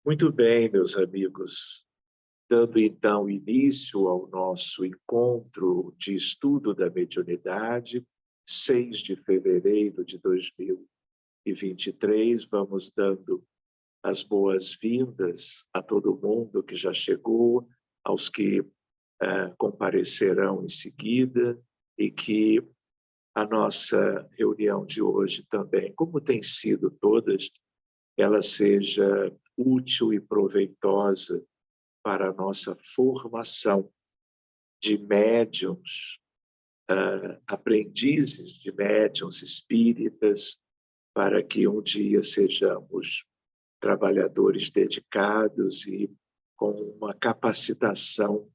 Muito bem, meus amigos. Dando então início ao nosso encontro de estudo da mediunidade, 6 de fevereiro de 2023, vamos dando as boas-vindas a todo mundo que já chegou, aos que comparecerão em seguida, e que a nossa reunião de hoje também, como tem sido todas, ela seja útil e proveitosa para a nossa formação de médiuns, aprendizes de médiuns espíritas, para que um dia sejamos trabalhadores dedicados e com uma capacitação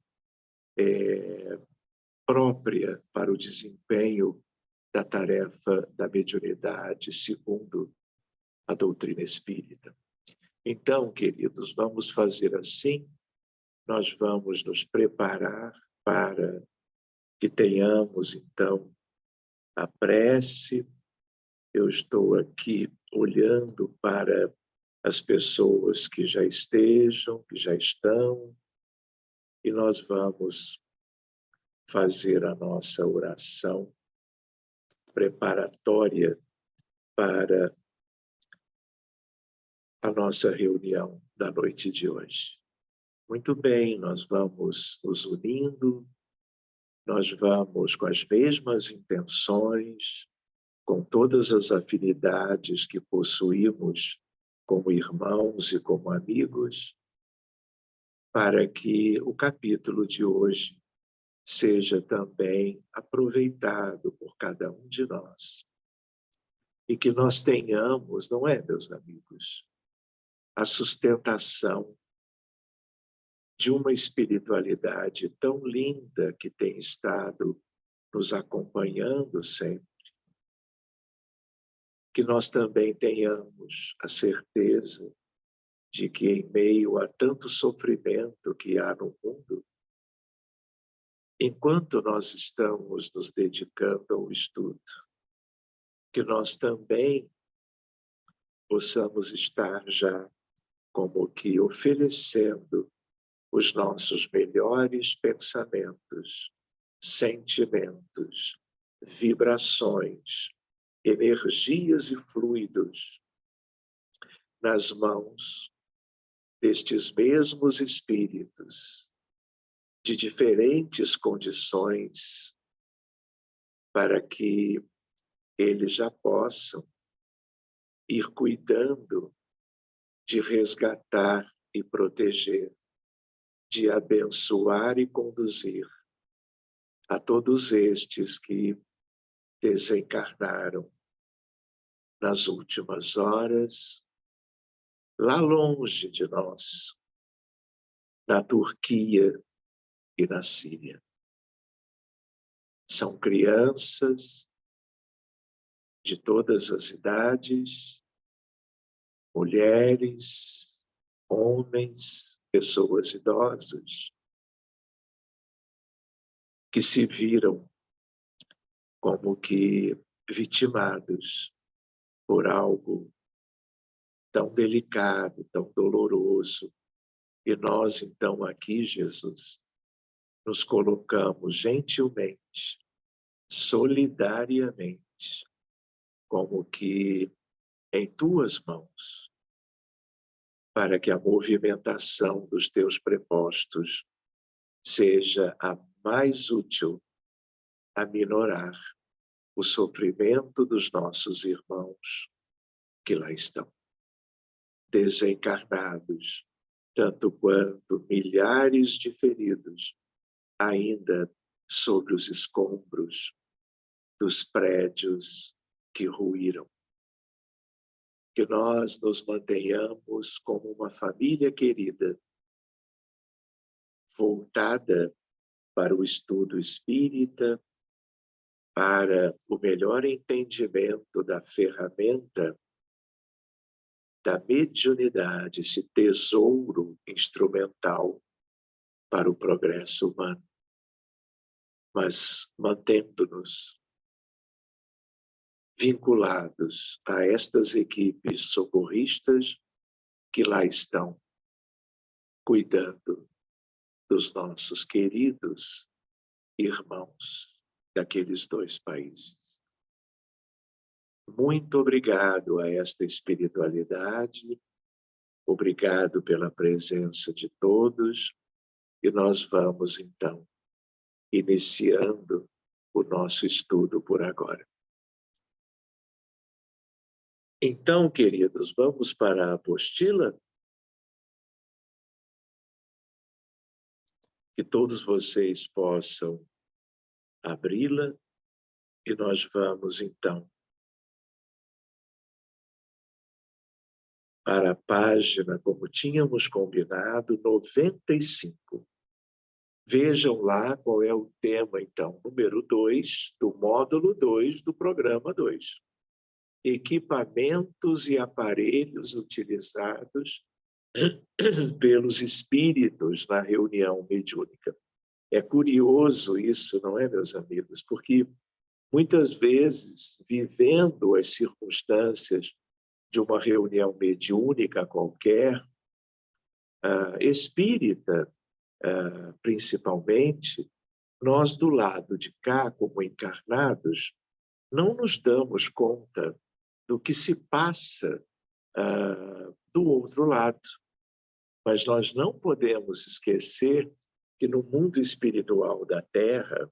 própria para o desempenho da tarefa da mediunidade, segundo a doutrina espírita. Então, queridos, vamos fazer assim. Nós vamos nos preparar para que tenhamos, então, a prece. Eu estou aqui olhando para as pessoas que já estejam, que já estão, e nós vamos fazer a nossa oração preparatória para a nossa reunião da noite de hoje. Muito bem, nós vamos nos unindo, nós vamos com as mesmas intenções, com todas as afinidades que possuímos como irmãos e como amigos, para que o capítulo de hoje seja também aproveitado por cada um de nós. E que nós tenhamos, não é, meus amigos, a sustentação de uma espiritualidade tão linda que tem estado nos acompanhando sempre, que nós também tenhamos a certeza de que em meio a tanto sofrimento que há no mundo, enquanto nós estamos nos dedicando ao estudo, que nós também possamos estar já como que oferecendo os nossos melhores pensamentos, sentimentos, vibrações, energias e fluidos nas mãos destes mesmos espíritos de diferentes condições, para que eles já possam ir cuidando de resgatar e proteger, de abençoar e conduzir a todos estes que desencarnaram nas últimas horas, lá longe de nós, na Turquia e na Síria. São crianças de todas as idades, mulheres, homens, pessoas idosas, que se viram como que vitimados por algo tão delicado, tão doloroso. E nós, então, aqui, Jesus, nos colocamos gentilmente, solidariamente, como que em tuas mãos, para que a movimentação dos teus prepostos seja a mais útil a minorar o sofrimento dos nossos irmãos que lá estão, desencarnados, tanto quanto milhares de feridos ainda sobre os escombros dos prédios que ruíram. Que nós nos mantenhamos como uma família querida, voltada para o estudo espírita, para o melhor entendimento da ferramenta da mediunidade, esse tesouro instrumental para o progresso humano, mas mantendo-nos vinculados a estas equipes socorristas que lá estão cuidando dos nossos queridos irmãos daqueles 2 países. Muito obrigado a esta espiritualidade, obrigado pela presença de todos, e nós vamos, então, iniciando o nosso estudo por agora. Então, queridos, vamos para a apostila? Que todos vocês possam abri-la, e nós vamos, então, para a página, como tínhamos combinado, 95. Vejam lá qual é o tema, então, número 2, do módulo 2 do programa 2. Equipamentos e aparelhos utilizados pelos espíritos na reunião mediúnica. É curioso isso, não é, meus amigos? Porque muitas vezes, vivendo as circunstâncias de uma reunião mediúnica qualquer, espírita, principalmente, nós do lado de cá, como encarnados, não nos damos conta do que se passa do outro lado. Mas nós não podemos esquecer que no mundo espiritual da Terra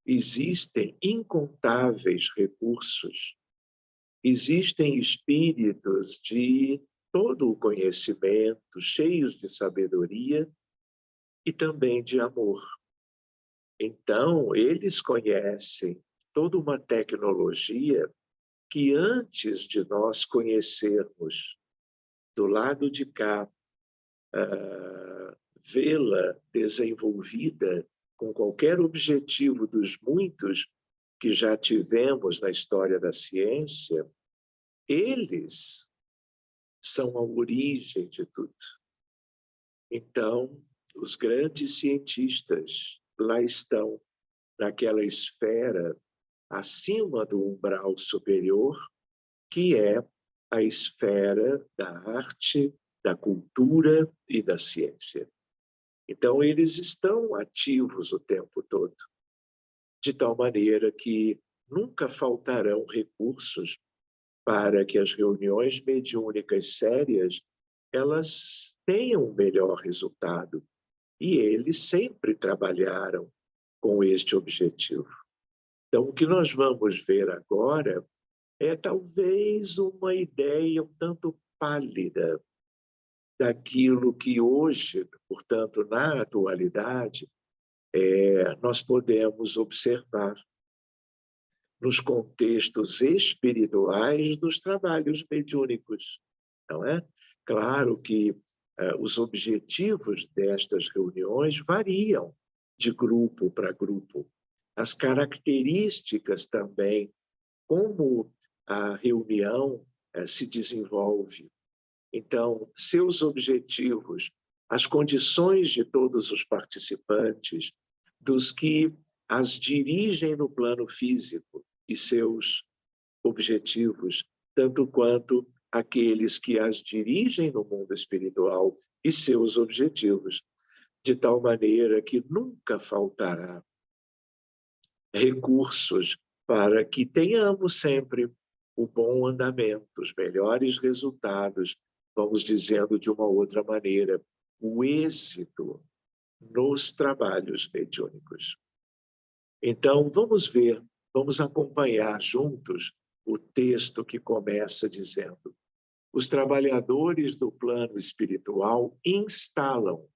existem incontáveis recursos, existem espíritos de todo o conhecimento, cheios de sabedoria e também de amor. Então, eles conhecem toda uma tecnologia que antes de nós conhecermos do lado de cá, vê-la desenvolvida com qualquer objetivo dos muitos que já tivemos na história da ciência, eles são a origem de tudo. Então, os grandes cientistas lá estão naquela esfera acima do umbral superior, que é a esfera da arte, da cultura e da ciência. Então, eles estão ativos o tempo todo, de tal maneira que nunca faltarão recursos para que as reuniões mediúnicas sérias elas tenham um melhor resultado. E eles sempre trabalharam com este objetivo. Então, o que nós vamos ver agora é talvez uma ideia um tanto pálida daquilo que hoje, portanto, na atualidade, nós podemos observar nos contextos espirituais dos trabalhos mediúnicos, não é? Claro que os objetivos destas reuniões variam de grupo para grupo. As características também, como a reunião se desenvolve. Então, seus objetivos, as condições de todos os participantes, dos que as dirigem no plano físico e seus objetivos, tanto quanto aqueles que as dirigem no mundo espiritual e seus objetivos, de tal maneira que nunca faltará recursos para que tenhamos sempre o bom andamento, os melhores resultados, vamos dizendo de uma outra maneira, o êxito nos trabalhos mediúnicos. Então, vamos ver, vamos acompanhar juntos o texto que começa dizendo: os trabalhadores do plano espiritual instalam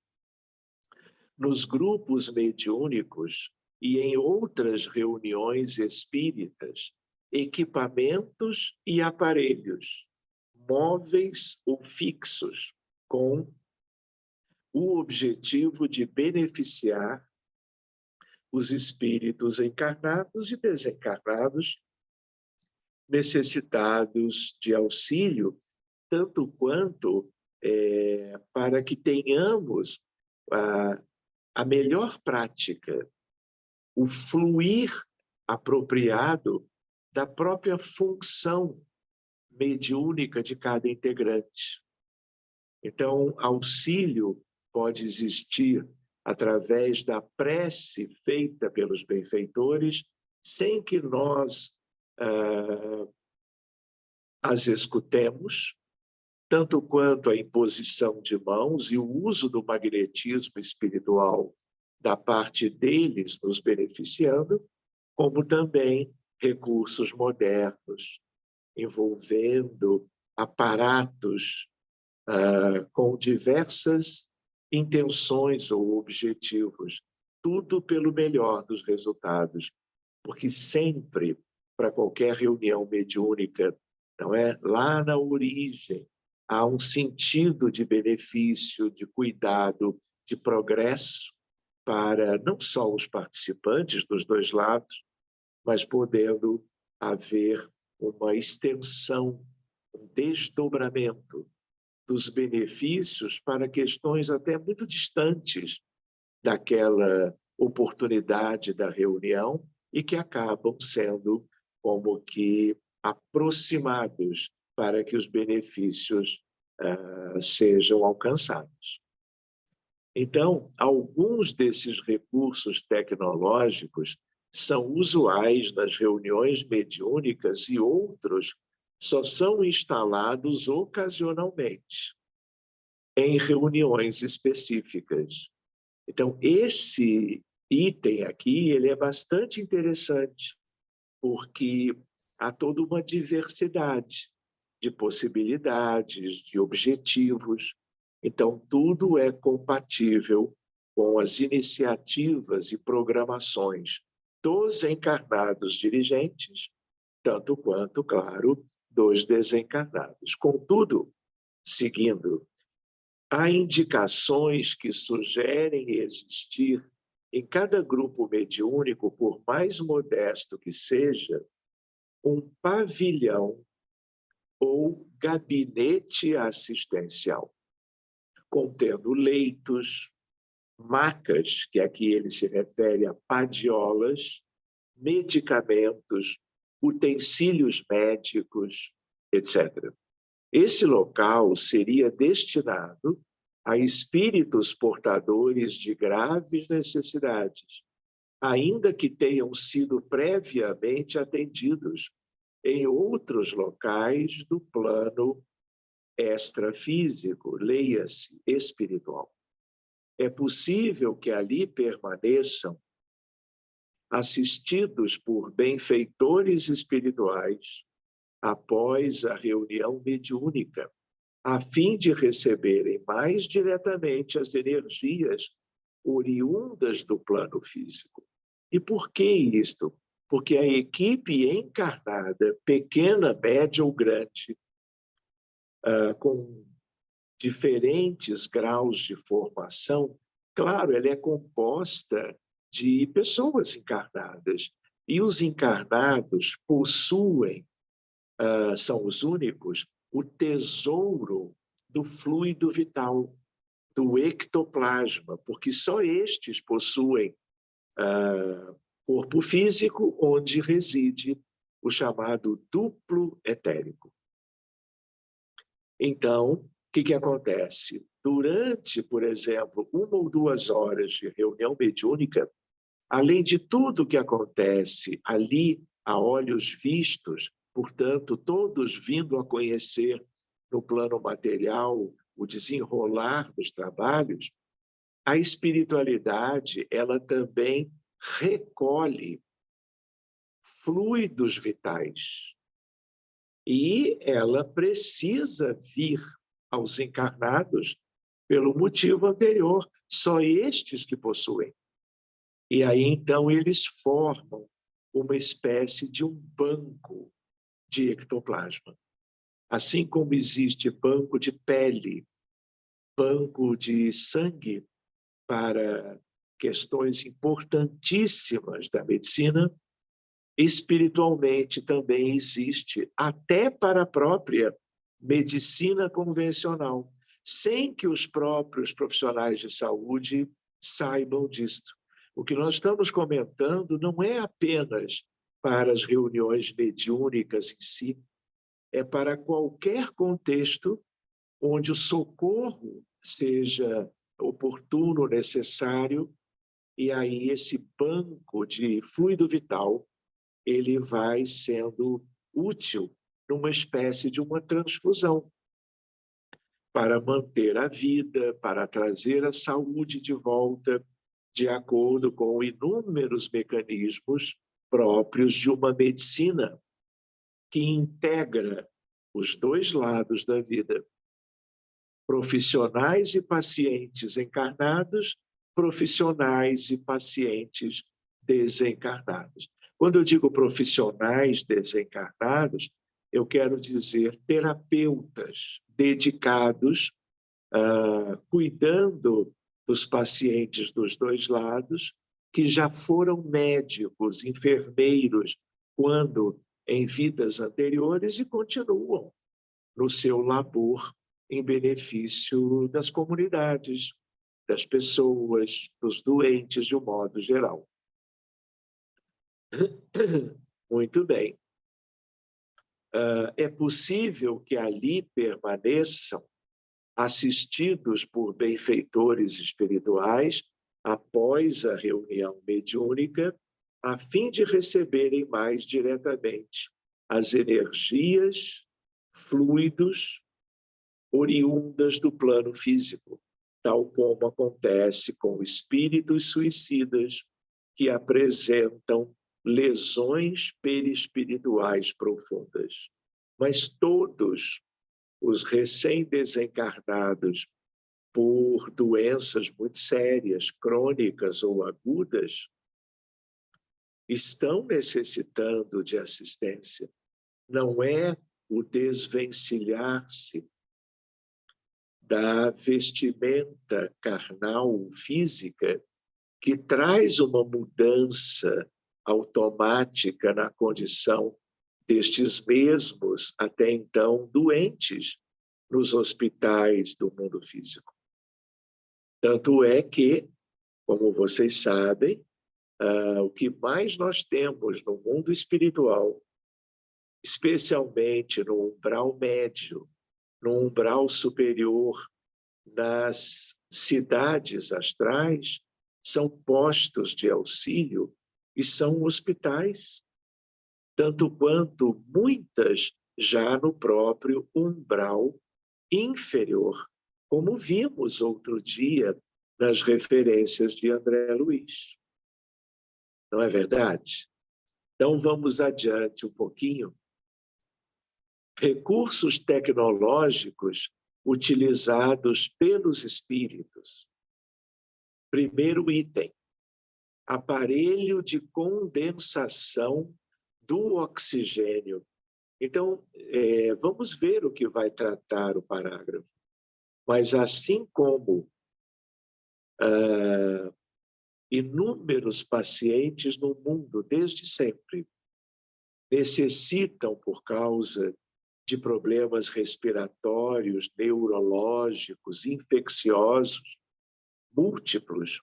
nos grupos mediúnicos e em outras reuniões espíritas equipamentos e aparelhos, móveis ou fixos, com o objetivo de beneficiar os espíritos encarnados e desencarnados necessitados de auxílio, tanto quanto para que tenhamos a melhor prática, o fluir apropriado da própria função mediúnica de cada integrante. Então, auxílio pode existir através da prece feita pelos benfeitores, sem que nós as escutemos, tanto quanto a imposição de mãos e o uso do magnetismo espiritual da parte deles nos beneficiando, como também recursos modernos, envolvendo aparatos com diversas intenções ou objetivos, tudo pelo melhor dos resultados, porque sempre, para qualquer reunião mediúnica, não é? Lá na origem, há um sentido de benefício, de cuidado, de progresso para não só os participantes dos dois lados, mas podendo haver uma extensão, um desdobramento dos benefícios para questões até muito distantes daquela oportunidade da reunião e que acabam sendo como que aproximados para que os benefícios sejam alcançados. Então, alguns desses recursos tecnológicos são usuais nas reuniões mediúnicas e outros só são instalados ocasionalmente em reuniões específicas. Então, esse item aqui, ele é bastante interessante, porque há toda uma diversidade de possibilidades, de objetivos. Então, tudo é compatível com as iniciativas e programações dos encarnados dirigentes, tanto quanto, claro, dos desencarnados. Contudo, seguindo, há indicações que sugerem existir em cada grupo mediúnico, por mais modesto que seja, um pavilhão ou gabinete assistencial, contendo leitos, macas, que aqui ele se refere a padiolas, medicamentos, utensílios médicos, etc. Esse local seria destinado a espíritos portadores de graves necessidades, ainda que tenham sido previamente atendidos em outros locais do plano extrafísico, leia-se, espiritual. É possível que ali permaneçam assistidos por benfeitores espirituais após a reunião mediúnica, a fim de receberem mais diretamente as energias oriundas do plano físico. E por que isto? Porque a equipe encarnada, pequena, média ou grande, com diferentes graus de formação, claro, ela é composta de pessoas encarnadas. E os encarnados possuem, são os únicos, o tesouro do fluido vital, do ectoplasma, porque só estes possuem corpo físico onde reside o chamado duplo etérico. Então, o que acontece? Durante, por exemplo, 1 ou 2 horas de reunião mediúnica, além de tudo que acontece ali a olhos vistos, portanto, todos vindo a conhecer no plano material o desenrolar dos trabalhos, a espiritualidade, ela também recolhe fluidos vitais. E ela precisa vir aos encarnados pelo motivo anterior, só estes que possuem. E aí, então, eles formam uma espécie de um banco de ectoplasma. Assim como existe banco de pele, banco de sangue para questões importantíssimas da medicina, espiritualmente também existe, até para a própria medicina convencional, sem que os próprios profissionais de saúde saibam disto. O que nós estamos comentando não é apenas para as reuniões mediúnicas em si, é para qualquer contexto onde o socorro seja oportuno, necessário, e aí esse banco de fluido vital, ele vai sendo útil numa espécie de uma transfusão para manter a vida, para trazer a saúde de volta, de acordo com inúmeros mecanismos próprios de uma medicina que integra os dois lados da vida, profissionais e pacientes encarnados, profissionais e pacientes desencarnados. Quando eu digo profissionais desencarnados, eu quero dizer terapeutas dedicados, cuidando dos pacientes dos dois lados, que já foram médicos, enfermeiros, quando em vidas anteriores e continuam no seu labor em benefício das comunidades, das pessoas, dos doentes de um modo geral. Muito bem. É possível que ali permaneçam assistidos por benfeitores espirituais após a reunião mediúnica, a fim de receberem mais diretamente as energias, fluidos, oriundas do plano físico, tal como acontece com espíritos suicidas que apresentam lesões perispirituais profundas. Mas todos os recém-desencarnados por doenças muito sérias, crônicas ou agudas, estão necessitando de assistência. Não é o desvencilhar-se da vestimenta carnal, física, que traz uma mudança automática na condição destes mesmos, até então, doentes nos hospitais do mundo físico. Tanto é que, como vocês sabem, o que mais nós temos no mundo espiritual, especialmente no umbral médio, no umbral superior, nas cidades astrais, são postos de auxílio e são hospitais, tanto quanto muitas já no próprio umbral inferior, como vimos outro dia nas referências de André Luiz. Não é verdade? Então, vamos adiante um pouquinho. Recursos tecnológicos utilizados pelos espíritos. Primeiro item, aparelho de condensação do oxigênio. Então, vamos ver o que vai tratar o parágrafo. Mas assim como inúmeros pacientes no mundo, desde sempre, necessitam, por causa de problemas respiratórios, neurológicos, infecciosos, múltiplos,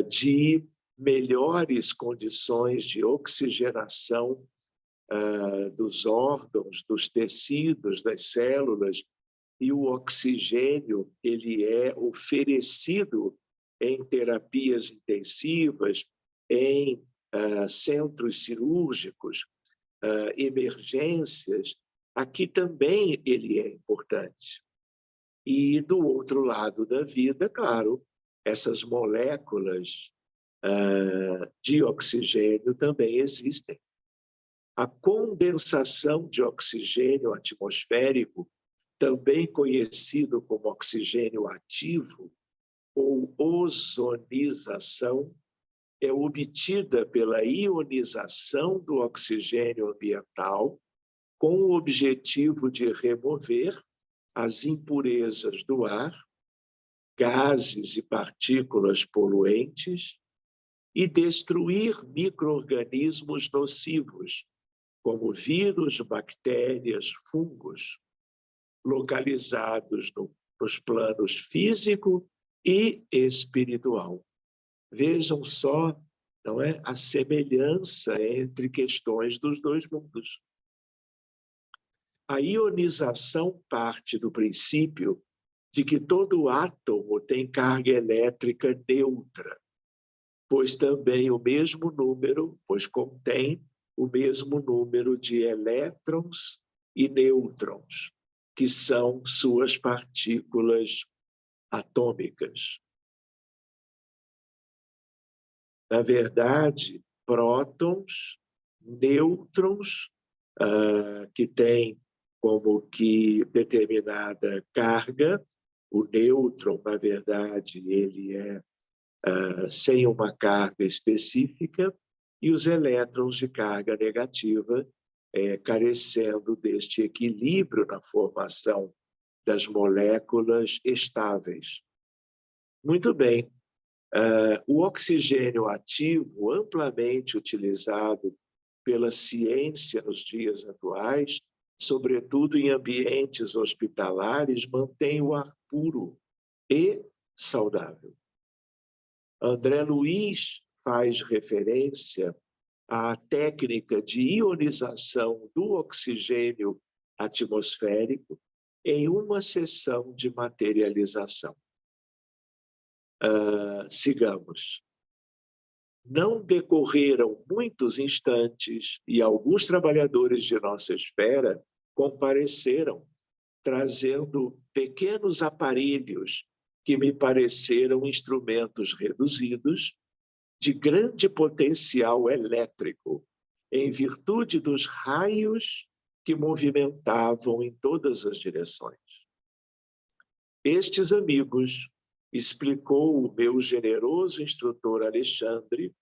de melhores condições de oxigenação dos órgãos, dos tecidos, das células, e o oxigênio ele é oferecido em terapias intensivas, em centros cirúrgicos, emergências. Aqui também ele é importante. E do outro lado da vida, claro, essas moléculas de oxigênio também existem. A condensação de oxigênio atmosférico, também conhecido como oxigênio ativo ou ozonização, é obtida pela ionização do oxigênio ambiental com o objetivo de remover as impurezas do ar, gases e partículas poluentes e destruir micro-organismos nocivos, como vírus, bactérias, fungos, localizados nos planos físico e espiritual. Vejam só, não é, a semelhança entre questões dos dois mundos. A ionização parte do princípio de que todo átomo tem carga elétrica neutra, pois também o mesmo número, pois contém o mesmo número de elétrons e nêutrons, que são suas partículas atômicas. Na verdade, prótons, nêutrons, que têm como que determinada carga. O nêutron, na verdade, ele é sem uma carga específica, e os elétrons de carga negativa, carecendo deste equilíbrio na formação das moléculas estáveis. Muito bem. O oxigênio ativo, amplamente utilizado pela ciência nos dias atuais, sobretudo em ambientes hospitalares, mantém o ar puro e saudável. André Luiz faz referência à técnica de ionização do oxigênio atmosférico em uma sessão de materialização. Sigamos. Não decorreram muitos instantes e alguns trabalhadores de nossa esfera compareceram, trazendo pequenos aparelhos que me pareceram instrumentos reduzidos de grande potencial elétrico, em virtude dos raios que movimentavam em todas as direções. Estes amigos, explicou o meu generoso instrutor Alexandre,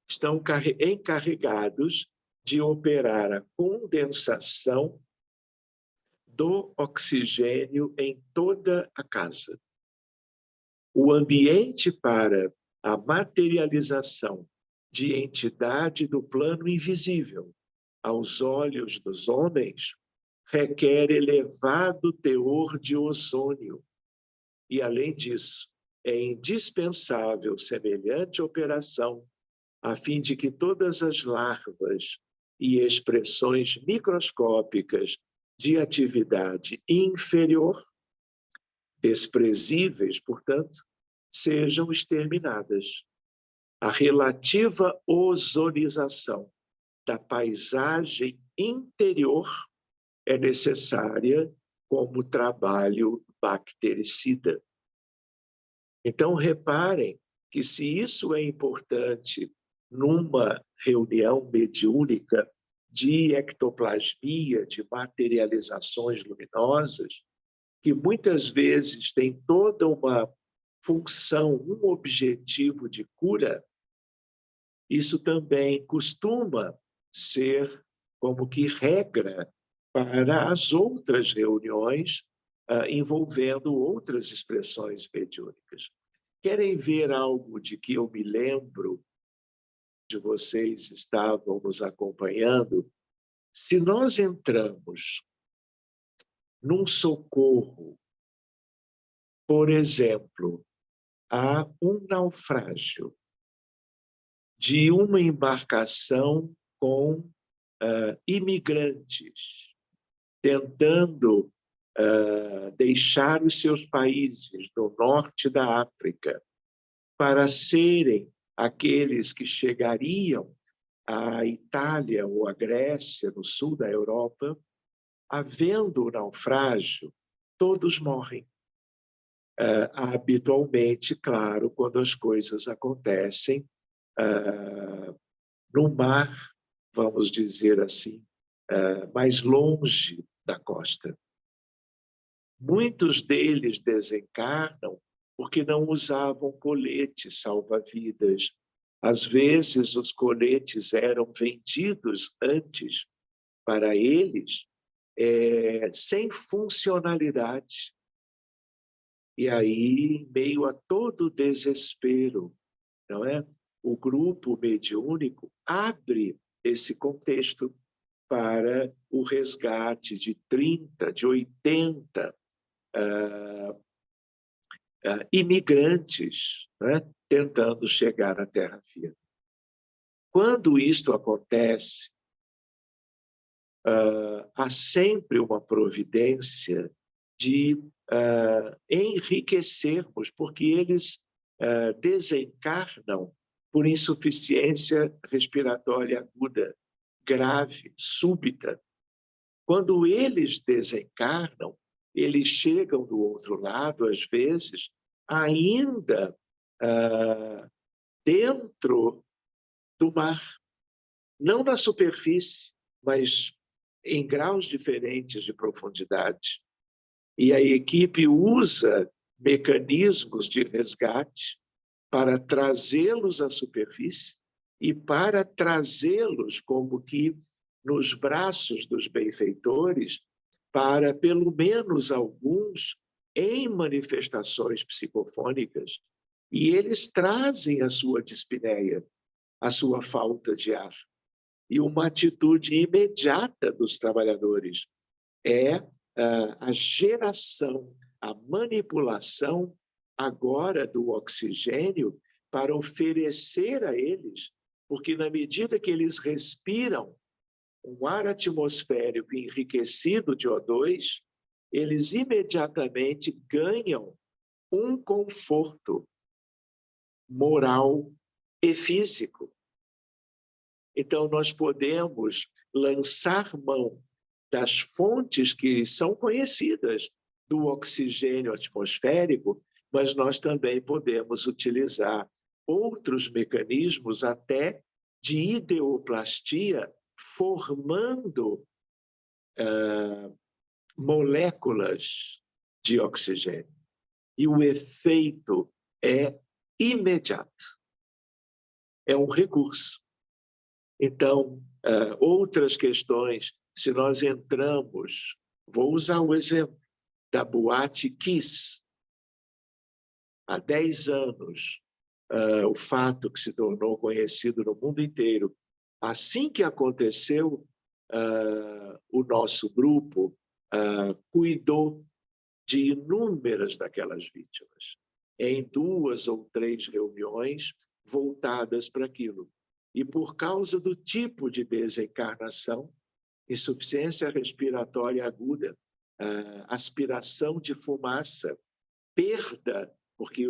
estão encarregados de operar a condensação do oxigênio em toda a casa. O ambiente para a materialização de entidade do plano invisível aos olhos dos homens requer elevado teor de ozônio. E, além disso, é indispensável semelhante operação a fim de que todas as larvas e expressões microscópicas de atividade inferior, desprezíveis, portanto, sejam exterminadas. A relativa ozonização da paisagem interior é necessária como trabalho bactericida. Então, reparem que se isso é importante numa reunião mediúnica de ectoplasmia, de materializações luminosas, que muitas vezes tem toda uma função, um objetivo de cura, isso também costuma ser como que regra para as outras reuniões envolvendo outras expressões mediúnicas. Querem ver algo de que eu me lembro, de vocês estavam nos acompanhando? Se nós entramos num socorro, por exemplo, a um naufrágio de uma embarcação com imigrantes, tentando deixar os seus países do norte da África para serem aqueles que chegariam à Itália ou à Grécia, no sul da Europa, havendo o naufrágio, todos morrem. Habitualmente, claro, quando as coisas acontecem no mar, vamos dizer assim, mais longe da costa. Muitos deles desencarnam porque não usavam coletes salva-vidas. Às vezes, os coletes eram vendidos antes para eles sem funcionalidade. E aí, em meio a todo o desespero, não é? O grupo mediúnico abre esse contexto para o resgate de 30, de 80 imigrantes, né, tentando chegar à terra firme. Quando isto acontece, há sempre uma providência de enriquecermos, porque eles desencarnam por insuficiência respiratória aguda, grave, súbita. Quando eles desencarnam, eles chegam do outro lado, às vezes, ainda dentro do mar. Não na superfície, mas em graus diferentes de profundidade. E a equipe usa mecanismos de resgate para trazê-los à superfície e para trazê-los como que nos braços dos benfeitores, para pelo menos alguns em manifestações psicofônicas, e eles trazem a sua dispneia, a sua falta de ar. E uma atitude imediata dos trabalhadores é a geração, a manipulação agora do oxigênio para oferecer a eles, porque na medida que eles respiram um ar atmosférico enriquecido de O2, eles imediatamente ganham um conforto moral e físico. Então, nós podemos lançar mão das fontes que são conhecidas do oxigênio atmosférico, mas nós também podemos utilizar outros mecanismos até de ideoplastia, formando moléculas de oxigênio. E o efeito é imediato. É um recurso. Então, outras questões, se nós entramos, vou usar o exemplo da boate Kiss. Há 10 anos, o fato que se tornou conhecido no mundo inteiro. Assim que aconteceu, o nosso grupo cuidou de inúmeras daquelas vítimas, em 2 ou 3 reuniões voltadas para aquilo. E por causa do tipo de desencarnação, insuficiência respiratória aguda, aspiração de fumaça, perda, porque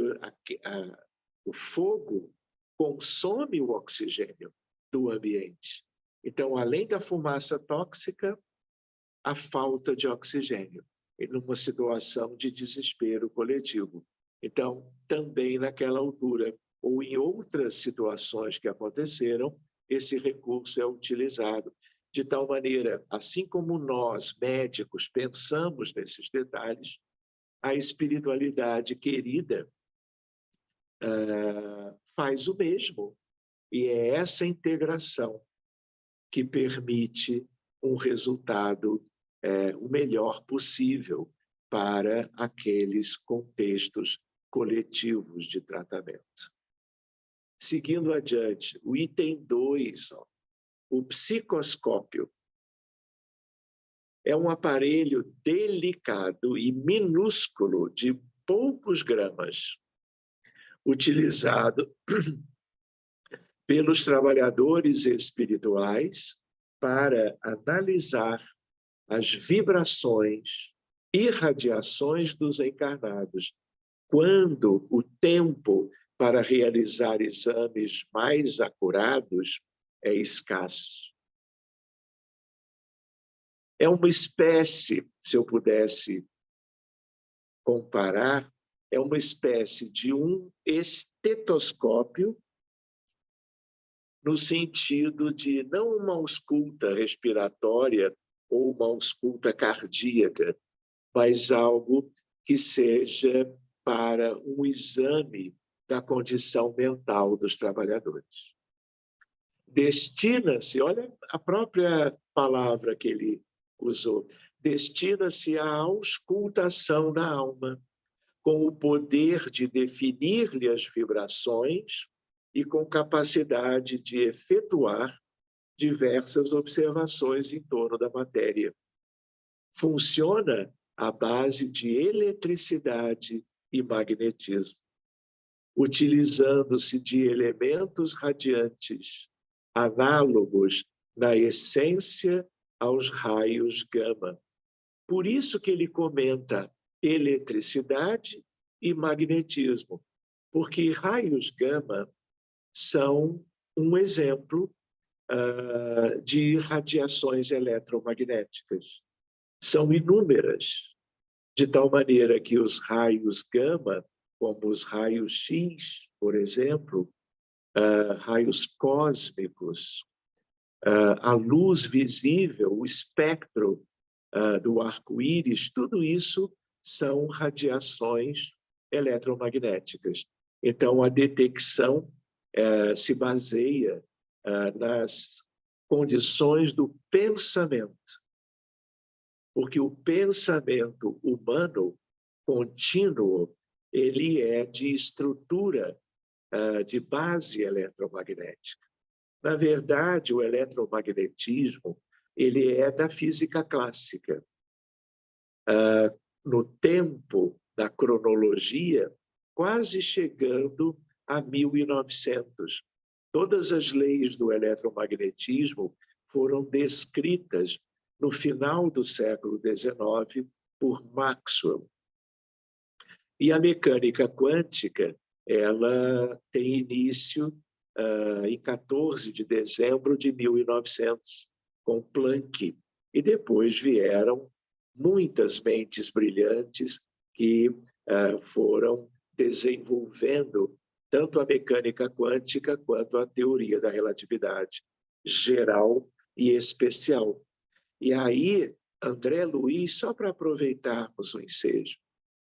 o fogo consome o oxigênio do ambiente. Então, além da fumaça tóxica, a falta de oxigênio, e numa situação de desespero coletivo. Então, também naquela altura, ou em outras situações que aconteceram, esse recurso é utilizado. De tal maneira, assim como nós, médicos, pensamos nesses detalhes, a espiritualidade querida faz o mesmo. E é essa integração que permite um resultado o melhor possível para aqueles contextos coletivos de tratamento. Seguindo adiante, o item 2, o psicoscópio. É um aparelho delicado e minúsculo de poucos gramas, utilizado pelos trabalhadores espirituais para analisar as vibrações e radiações dos encarnados, quando o tempo para realizar exames mais acurados é escasso. É uma espécie, se eu pudesse comparar, é uma espécie de um estetoscópio, no sentido de não uma ausculta respiratória ou uma ausculta cardíaca, mas algo que seja para um exame da condição mental dos trabalhadores. Destina-se, olha a própria palavra que ele usou, destina-se à auscultação da alma, com o poder de definir-lhe as vibrações e com capacidade de efetuar diversas observações em torno da matéria. Funciona à base de eletricidade e magnetismo, utilizando-se de elementos radiantes, análogos na essência aos raios gama. Por isso que ele comenta eletricidade e magnetismo, porque raios gama são um exemplo de radiações eletromagnéticas. São inúmeras, de tal maneira que os raios gama, como os raios X, por exemplo, raios cósmicos, a luz visível, o espectro do arco-íris, tudo isso são radiações eletromagnéticas. Então, a detecção se baseia nas condições do pensamento, porque o pensamento humano contínuo, ele é de estrutura de base eletromagnética. Na verdade, o eletromagnetismo ele é da física clássica. No tempo da cronologia, quase chegando a 1900. Todas as leis do eletromagnetismo foram descritas no final do século XIX por Maxwell. E a mecânica quântica, ela tem início em 14 de dezembro de 1900, com Planck. E depois vieram muitas mentes brilhantes que foram desenvolvendo tanto a mecânica quântica quanto a teoria da relatividade geral e especial. E aí, André Luiz, só para aproveitarmos o ensejo,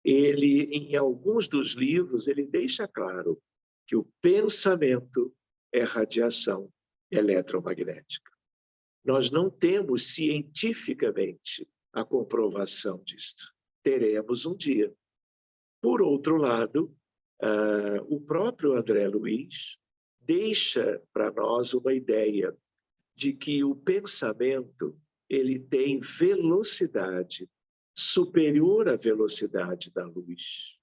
ele, em alguns dos livros, ele deixa claro que o pensamento é radiação eletromagnética. Nós não temos cientificamente a comprovação disto. Teremos um dia. Por outro lado, o próprio André Luiz deixa para nós uma ideia de que o pensamento ele tem velocidade superior à velocidade da luz,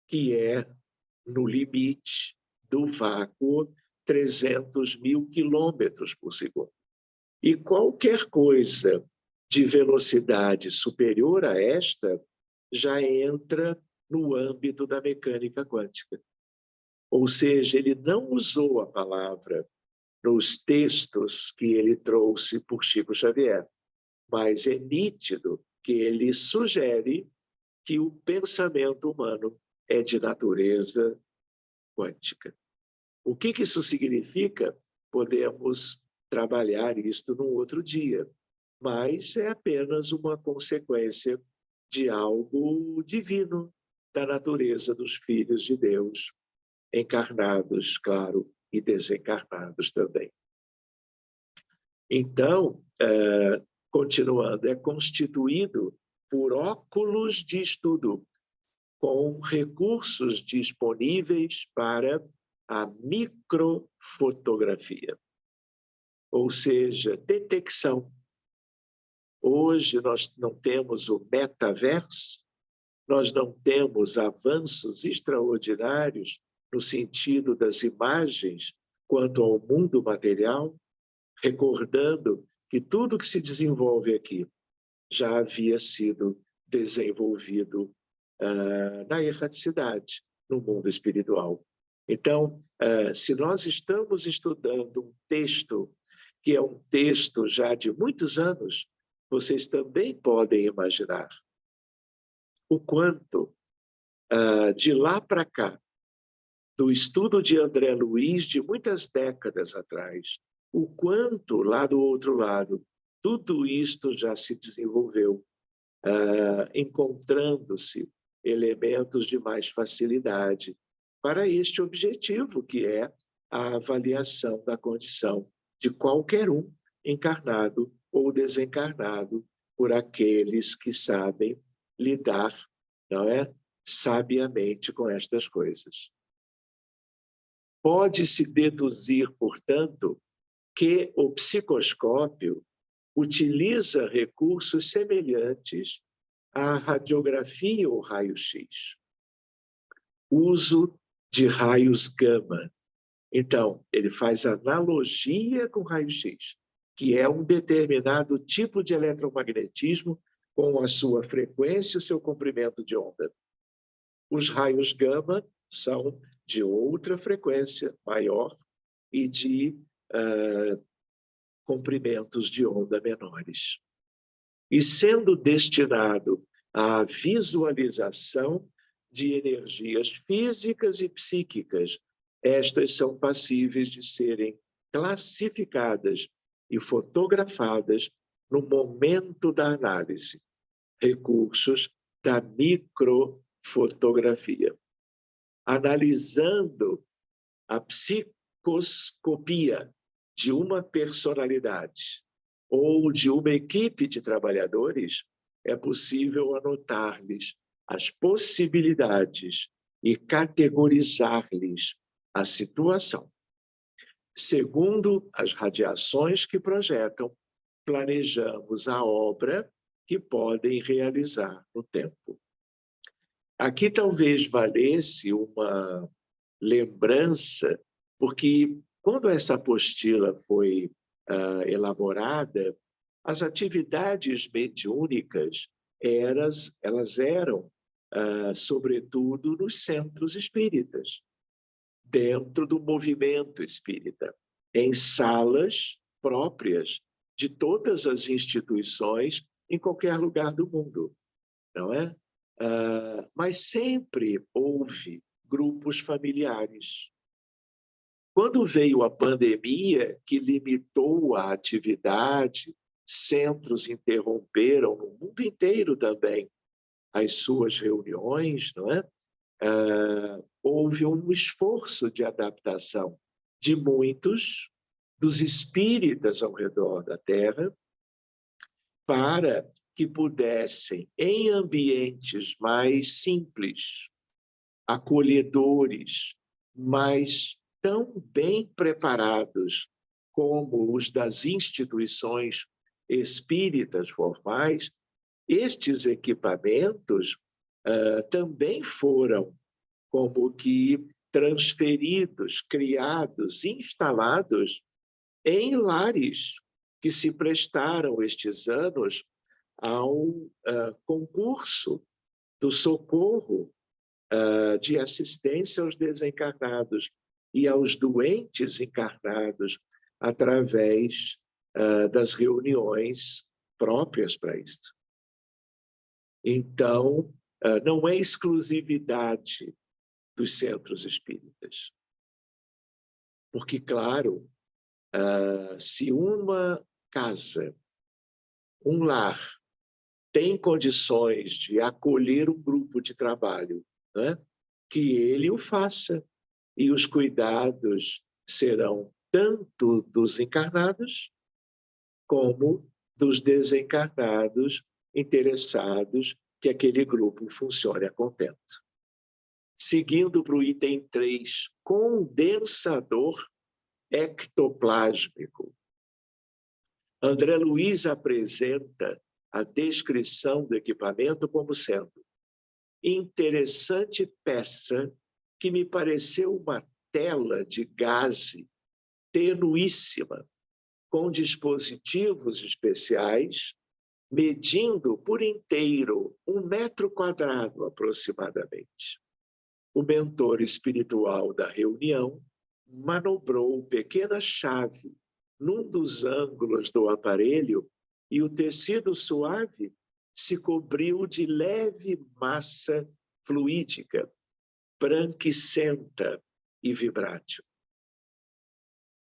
que é, no limite do vácuo, 300 mil quilômetros por segundo. E qualquer coisa de velocidade superior a esta já entra no âmbito da mecânica quântica. Ou seja, ele não usou a palavra nos textos que ele trouxe por Chico Xavier, mas é nítido que ele sugere que o pensamento humano é de natureza quântica. O que isso significa? Podemos trabalhar isto num outro dia, mas é apenas uma consequência de algo divino, da natureza dos filhos de Deus, encarnados, claro, e desencarnados também. Então, continuando, é constituído por óculos de estudo, com recursos disponíveis para a microfotografia, ou seja, detecção. Hoje nós não temos o metaverso, nós não temos avanços extraordinários no sentido das imagens quanto ao mundo material, recordando que tudo que se desenvolve aqui já havia sido desenvolvido na erraticidade, no mundo espiritual. Então, se nós estamos estudando um texto que é um texto já de muitos anos, vocês também podem imaginar o quanto, de lá para cá, do estudo de André Luiz de muitas décadas atrás, o quanto, lá do outro lado, tudo isto já se desenvolveu, encontrando-se elementos de mais facilidade para este objetivo, que é a avaliação da condição de qualquer um, encarnado ou desencarnado, por aqueles que sabem lidar, não é, sabiamente com estas coisas. Pode-se deduzir, portanto, que o psicoscópio utiliza recursos semelhantes à radiografia ou raio-x. Uso de raios gama. Então, ele faz analogia com raio-x, que é um determinado tipo de eletromagnetismo com a sua frequência e o seu comprimento de onda. Os raios gama são de outra frequência maior e de comprimentos de onda menores. E sendo destinado à visualização de energias físicas e psíquicas, estas são passíveis de serem classificadas e fotografadas no momento da análise, recursos da microfotografia. Analisando a psicoscopia de uma personalidade ou de uma equipe de trabalhadores, é possível anotar-lhes as possibilidades e categorizar-lhes a situação. Segundo as radiações que projetam, planejamos a obra que podem realizar no tempo. Aqui talvez valesse uma lembrança, porque quando essa apostila foi elaborada, as atividades mediúnicas elas eram, sobretudo, nos centros espíritas, dentro do movimento espírita, em salas próprias de todas as instituições em qualquer lugar do mundo, não é? Mas sempre houve grupos familiares. Quando veio a pandemia, que limitou a atividade, centros interromperam no mundo inteiro também as suas reuniões, não é? Houve um esforço de adaptação de muitos dos espíritas ao redor da Terra para que pudessem, em ambientes mais simples, acolhedores, mas tão bem preparados como os das instituições espíritas formais, estes equipamentos também foram como que transferidos, criados, instalados em lares que se prestaram estes anos ao concurso do socorro de assistência aos desencarnados e aos doentes encarnados através das reuniões próprias para isso. Então, não é exclusividade dos centros espíritas. Porque, claro, se uma casa, um lar, tem condições de acolher um grupo de trabalho, né, que ele o faça. E os cuidados serão tanto dos encarnados como dos desencarnados interessados que aquele grupo funcione a contento. Seguindo para o item 3, condensador ectoplásmico. André Luiz apresenta a descrição do equipamento como sendo interessante peça que me pareceu uma tela de gaze tenuíssima, com dispositivos especiais, medindo por inteiro 1 metro quadrado aproximadamente. O mentor espiritual da reunião manobrou pequena chave num dos ângulos do aparelho e o tecido suave se cobriu de leve massa fluídica, branquicenta e vibrátil.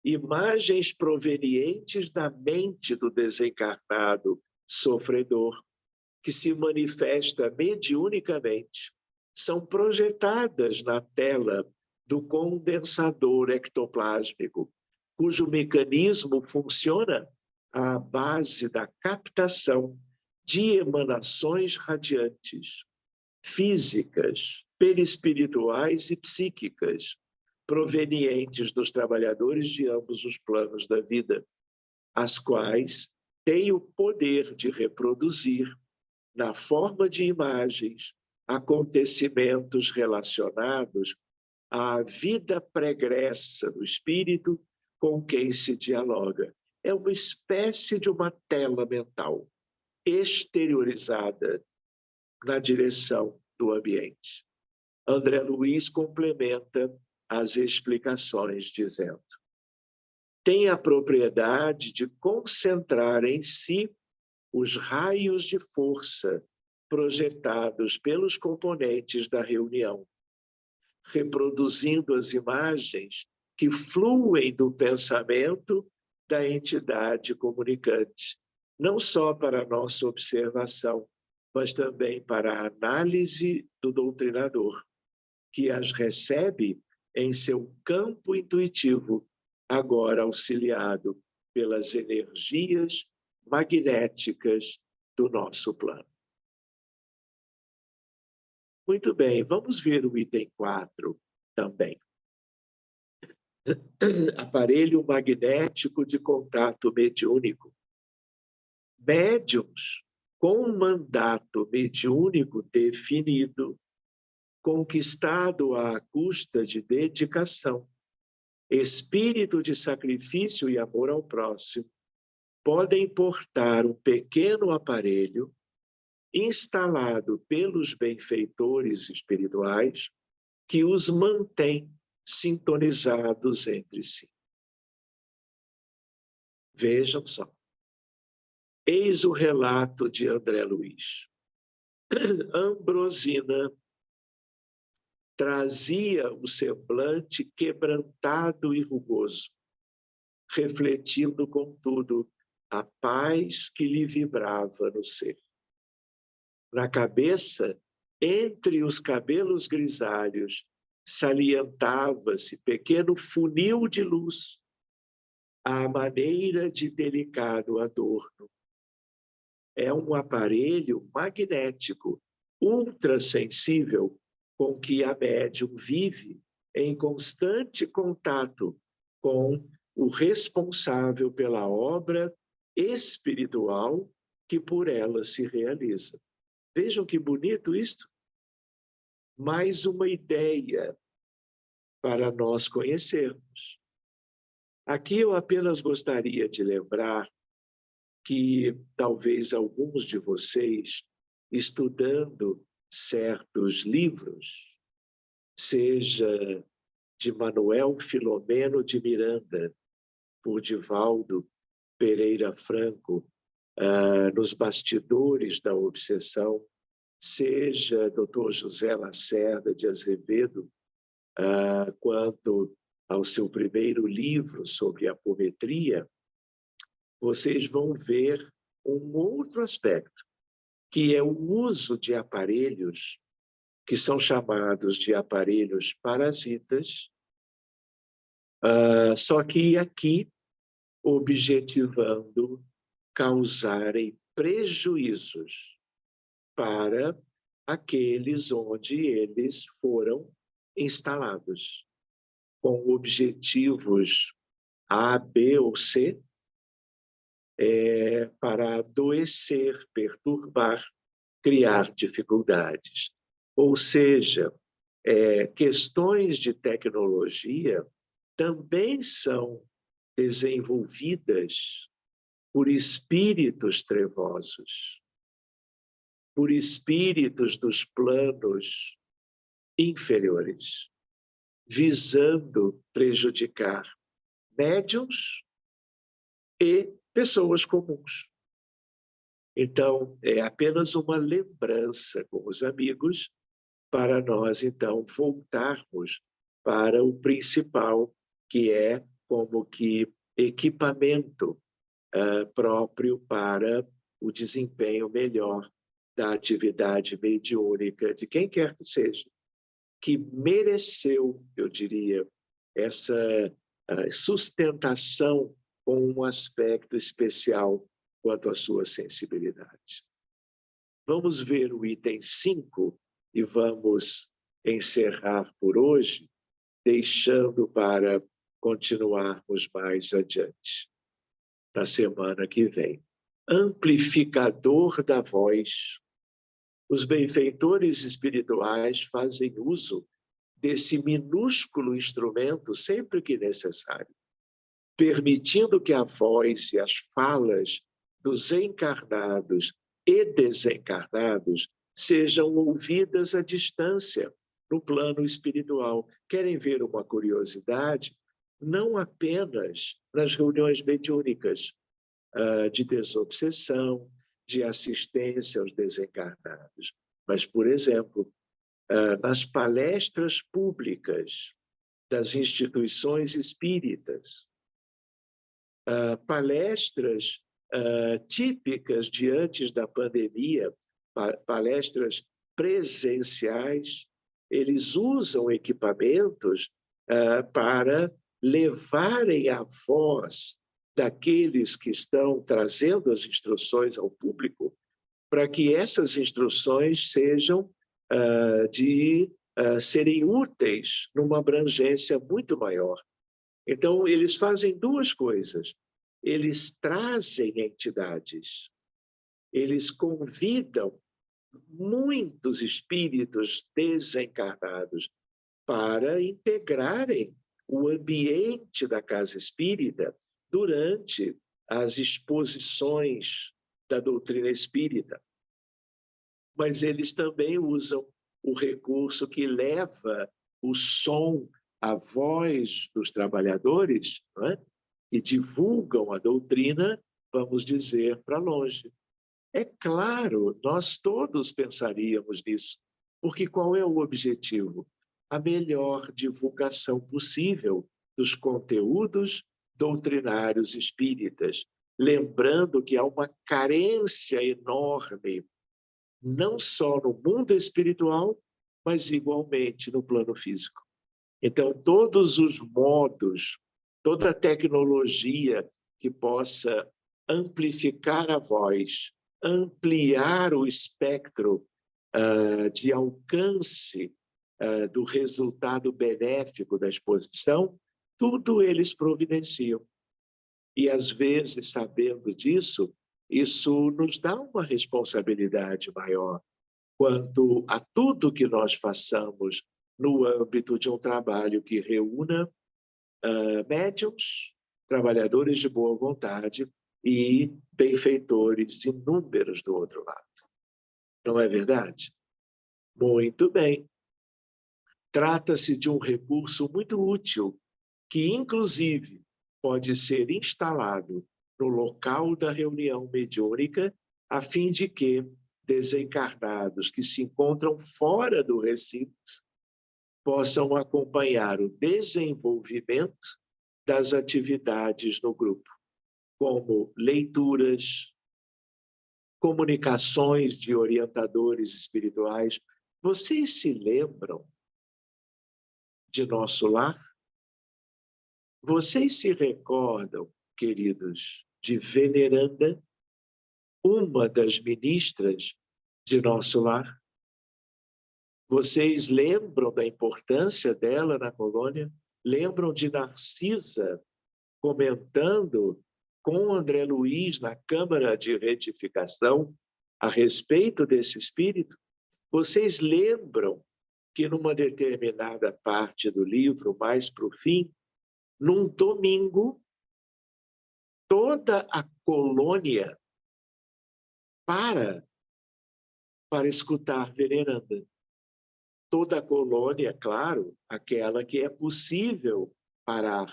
Imagens provenientes da mente do desencarnado sofredor, que se manifesta mediunicamente, são projetadas na tela do condensador ectoplásmico, cujo mecanismo funciona à base da captação de emanações radiantes, físicas, perispirituais e psíquicas, provenientes dos trabalhadores de ambos os planos da vida, as quais têm o poder de reproduzir, na forma de imagens, acontecimentos relacionados à vida pregressa do espírito com quem se dialoga. É uma espécie de uma tela mental, exteriorizada na direção do ambiente. André Luiz complementa as explicações dizendo: tem a propriedade de concentrar em si os raios de força projetados pelos componentes da reunião, reproduzindo as imagens que fluem do pensamento da entidade comunicante, não só para a nossa observação, mas também para a análise do doutrinador, que as recebe em seu campo intuitivo, agora auxiliado pelas energias magnéticas do nosso plano. Muito bem, vamos ver o item 4 também. Aparelho magnético de contato mediúnico. Médiuns com mandato mediúnico definido, conquistado à custa de dedicação, espírito de sacrifício e amor ao próximo, podem portar um pequeno aparelho instalado pelos benfeitores espirituais que os mantém sintonizados entre si. Vejam só. Eis o relato de André Luiz. Ambrosina trazia o semblante quebrantado e rugoso, refletindo, contudo, a paz que lhe vibrava no ser. Na cabeça, entre os cabelos grisalhos, salientava-se pequeno funil de luz, à maneira de delicado adorno. É um aparelho magnético, ultrassensível, com que a médium vive em constante contato com o responsável pela obra espiritual que por ela se realiza. Vejam que bonito isto. Mais uma ideia para nós conhecermos. Aqui eu apenas gostaria de lembrar que talvez alguns de vocês, estudando certos livros, seja de Manuel Filomeno de Miranda, por Divaldo Pereira Franco, nos bastidores da obsessão, seja Dr. José Lacerda de Azevedo, quanto ao seu primeiro livro sobre apometria, vocês vão ver um outro aspecto, que é o uso de aparelhos que são chamados de aparelhos parasitas, só que aqui objetivando causarem prejuízos para aqueles onde eles foram instalados, com objetivos A, B ou C, para adoecer, perturbar, criar dificuldades. Ou seja, questões de tecnologia também são desenvolvidas por espíritos trevosos, por espíritos dos planos inferiores, visando prejudicar médiuns e pessoas comuns. Então, é apenas uma lembrança com os amigos para nós, então, voltarmos para o principal, que é como que equipamento próprio para o desempenho melhor da atividade mediúnica de quem quer que seja, que mereceu, eu diria, essa sustentação com um aspecto especial quanto à sua sensibilidade. Vamos ver o item 5 e vamos encerrar por hoje, deixando para continuarmos mais adiante, na semana que vem. Amplificador da voz. Os benfeitores espirituais fazem uso desse minúsculo instrumento sempre que necessário, permitindo que a voz e as falas dos encarnados e desencarnados sejam ouvidas à distância, no plano espiritual. Querem ver uma curiosidade? Não apenas nas reuniões mediúnicas de desobsessão, de assistência aos desencarnados, mas, por exemplo, nas palestras públicas das instituições espíritas, palestras típicas de antes da pandemia, palestras presenciais, eles usam equipamentos para levarem a voz daqueles que estão trazendo as instruções ao público, para que essas instruções sejam de serem úteis numa abrangência muito maior. Então, eles fazem duas coisas. Eles trazem entidades, eles convidam muitos espíritos desencarnados para integrarem o ambiente da casa espírita durante as exposições da doutrina espírita. Mas eles também usam o recurso que leva o som, a voz dos trabalhadores, não é? Que divulgam a doutrina, vamos dizer, para longe. É claro, nós todos pensaríamos nisso, porque qual é o objetivo? A melhor divulgação possível dos conteúdos doutrinários espíritas, lembrando que há uma carência enorme, não só no mundo espiritual, mas igualmente no plano físico. Então, todos os modos, toda a tecnologia que possa amplificar a voz, ampliar o espectro de alcance do resultado benéfico da exposição, tudo eles providenciam. E, às vezes, sabendo disso, isso nos dá uma responsabilidade maior quanto a tudo que nós façamos no âmbito de um trabalho que reúna médiuns, trabalhadores de boa vontade e benfeitores inúmeros do outro lado. Não é verdade? Muito bem. Trata-se de um recurso muito útil, que, inclusive, pode ser instalado no local da reunião mediúnica, a fim de que desencarnados que se encontram fora do recinto possam acompanhar o desenvolvimento das atividades no grupo, como leituras, comunicações de orientadores espirituais. Vocês se lembram de Nosso Lar? Vocês se recordam, queridos, de Veneranda, uma das ministras de Nosso Lar? Vocês lembram da importância dela na colônia? Lembram de Narcisa comentando com André Luiz na Câmara de Retificação a respeito desse espírito? Vocês lembram que numa determinada parte do livro, mais para o fim, num domingo, toda a colônia para escutar Veneranda. Toda a colônia, claro, aquela que é possível parar.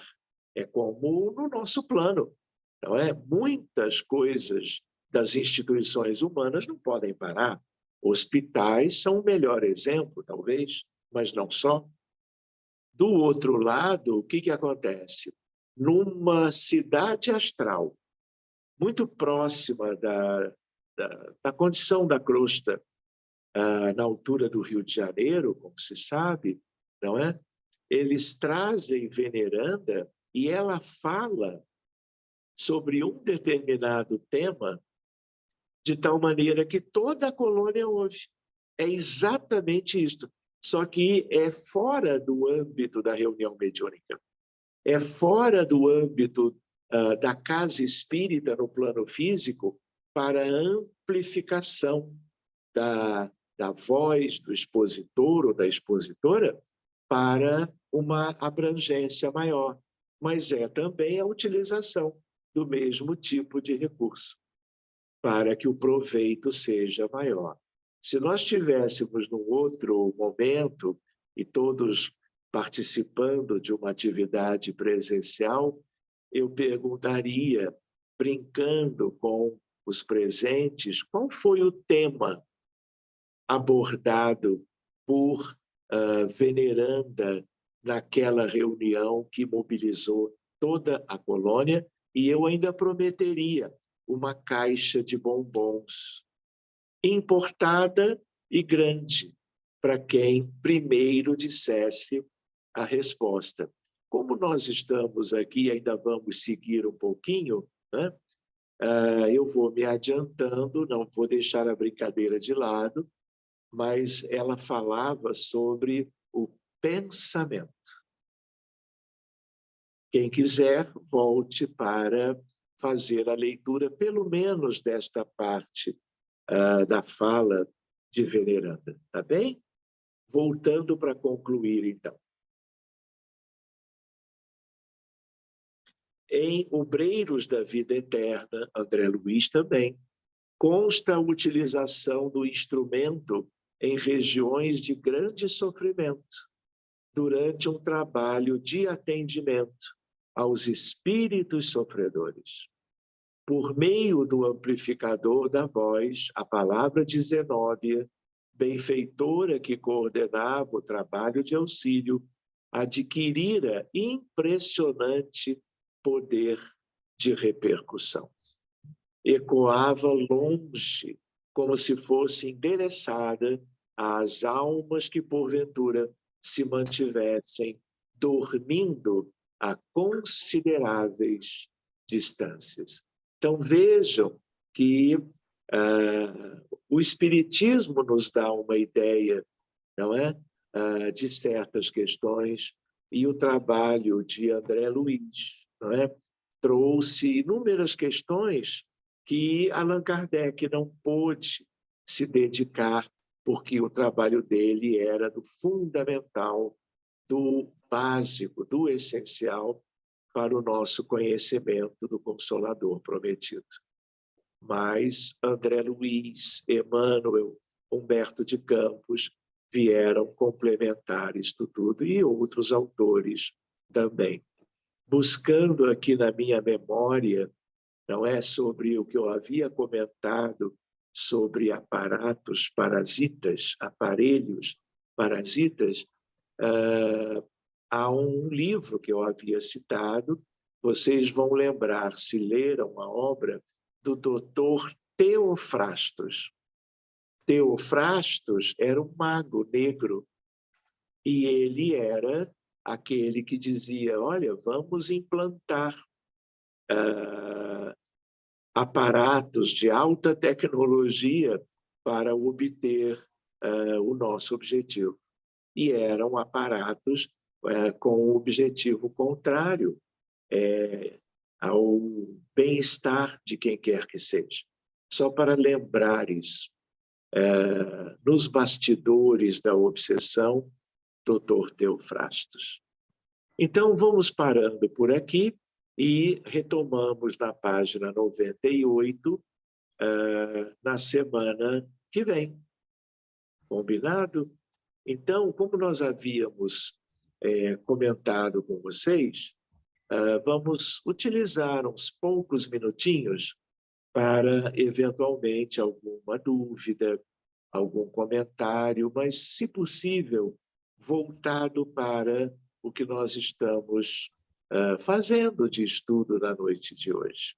É como no nosso plano, não é? Muitas coisas das instituições humanas não podem parar. Hospitais são o melhor exemplo, talvez, mas não só. Do outro lado, o que acontece? Numa cidade astral, muito próxima da condição da crosta, na altura do Rio de Janeiro, como se sabe, não é? Eles trazem Veneranda e ela fala sobre um determinado tema de tal maneira que toda a colônia ouve. É exatamente isso. Só que é fora do âmbito da reunião mediúnica. É fora do âmbito da casa espírita no plano físico para a amplificação da voz do expositor ou da expositora para uma abrangência maior. Mas é também a utilização do mesmo tipo de recurso. para que o proveito seja maior. Se nós estivéssemos num outro momento e todos participando de uma atividade presencial, eu perguntaria, brincando com os presentes, qual foi o tema abordado por veneranda naquela reunião que mobilizou toda a colônia, e eu ainda prometeria uma caixa de bombons importada e grande para quem primeiro dissesse a resposta. Como nós estamos aqui, ainda vamos seguir um pouquinho, né? Eu vou me adiantando, não vou deixar a brincadeira de lado, mas ela falava sobre o pensamento. Quem quiser, volte para fazer a leitura, pelo menos desta parte da fala de veneranda, tá bem? Voltando para concluir, então. Em Obreiros da Vida Eterna, André Luiz também, consta a utilização do instrumento em regiões de grande sofrimento, durante um trabalho de atendimento aos espíritos sofredores. Por meio do amplificador da voz, a palavra de Zenóbia, benfeitora que coordenava o trabalho de auxílio, adquirira impressionante poder de repercussão. Ecoava longe, como se fosse endereçada às almas que, porventura, se mantivessem dormindo a consideráveis distâncias. Então, vejam que o Espiritismo nos dá uma ideia, não é? De certas questões, e o trabalho de André Luiz, não é? Trouxe inúmeras questões que Allan Kardec não pôde se dedicar, porque o trabalho dele era do fundamental, do básico, do essencial para o nosso conhecimento do Consolador prometido. Mas André Luiz, Emmanuel, Humberto de Campos vieram complementar isto tudo, e outros autores também. Buscando aqui na minha memória, não é, sobre o que eu havia comentado sobre aparatos parasitas, aparelhos parasitas, há um livro que eu havia citado, vocês vão lembrar, se leram a obra, do doutor Teofrastos. Teofrastos era um mago negro, e ele era aquele que dizia, olha, vamos implantar aparatos de alta tecnologia para obter o nosso objetivo. E eram aparatos com o objetivo contrário ao bem-estar de quem quer que seja. Só para lembrar isso, nos bastidores da obsessão, Dr. Teofrastos. Então, vamos parando por aqui e retomamos na página 98, na semana que vem. Combinado? Então, como nós havíamos comentado com vocês, vamos utilizar uns poucos minutinhos para, eventualmente, alguma dúvida, algum comentário, mas, se possível, voltado para o que nós estamos fazendo de estudo na noite de hoje.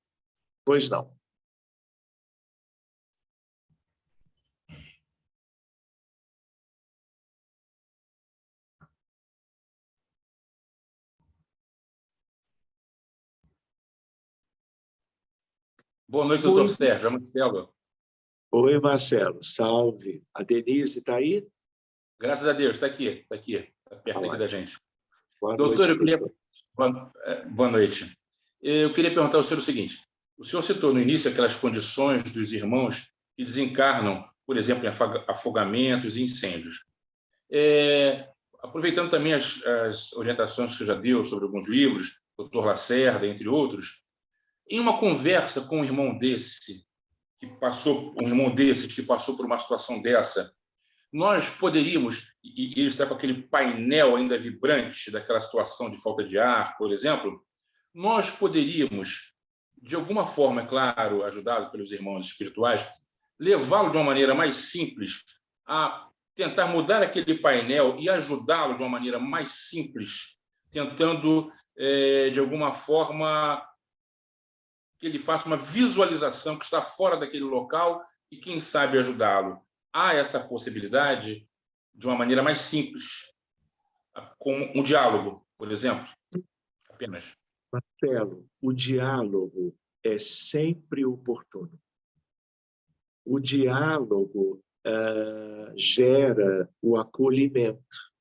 Pois não. Boa noite, doutor Sérgio. Marcelo. Oi, Marcelo. Salve. A Denise está aí? Graças a Deus, está aqui, está perto aqui da gente. Boa doutor, noite, boa noite. Eu queria perguntar ao senhor o seguinte: o senhor citou no início aquelas condições dos irmãos que desencarnam, por exemplo, em afogamentos e incêndios. Aproveitando também as orientações que o senhor já deu sobre alguns livros, doutor Lacerda, entre outros, em uma conversa com um irmão desse, que passou, um irmão desses que passou por uma situação dessa, nós poderíamos, e ele está com aquele painel ainda vibrante daquela situação de falta de ar, por exemplo, nós poderíamos, de alguma forma, é claro, ajudado pelos irmãos espirituais, levá-lo de uma maneira mais simples a tentar mudar aquele painel e ajudá-lo de uma maneira mais simples, tentando, de alguma forma, que ele faça uma visualização que está fora daquele local e, quem sabe, ajudá-lo. Há essa possibilidade de uma maneira mais simples, com um diálogo, por exemplo, apenas. Marcelo, o diálogo é sempre oportuno. O diálogo gera o acolhimento.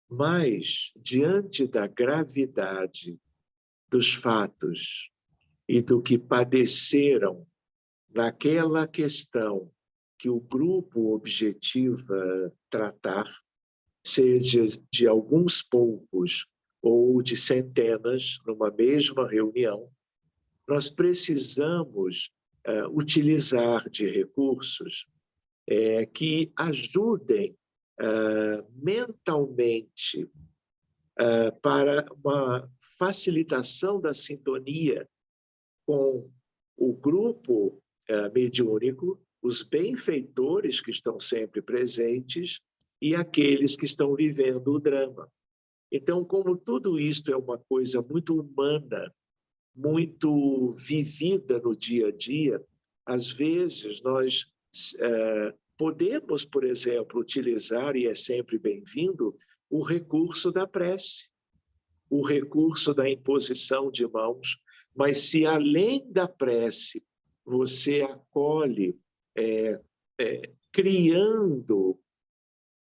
Mas, diante da gravidade dos fatos e do que padeceram naquela questão que o grupo objetiva tratar, seja de alguns poucos ou de centenas numa mesma reunião, nós precisamos utilizar de recursos que ajudem mentalmente para uma facilitação da sintonia com o grupo mediúnico, os benfeitores que estão sempre presentes e aqueles que estão vivendo o drama. Então, como tudo isto é uma coisa muito humana, muito vivida no dia a dia, às vezes nós podemos, por exemplo, utilizar, e é sempre bem-vindo, o recurso da prece, o recurso da imposição de mãos, mas se além da prece você acolhe, criando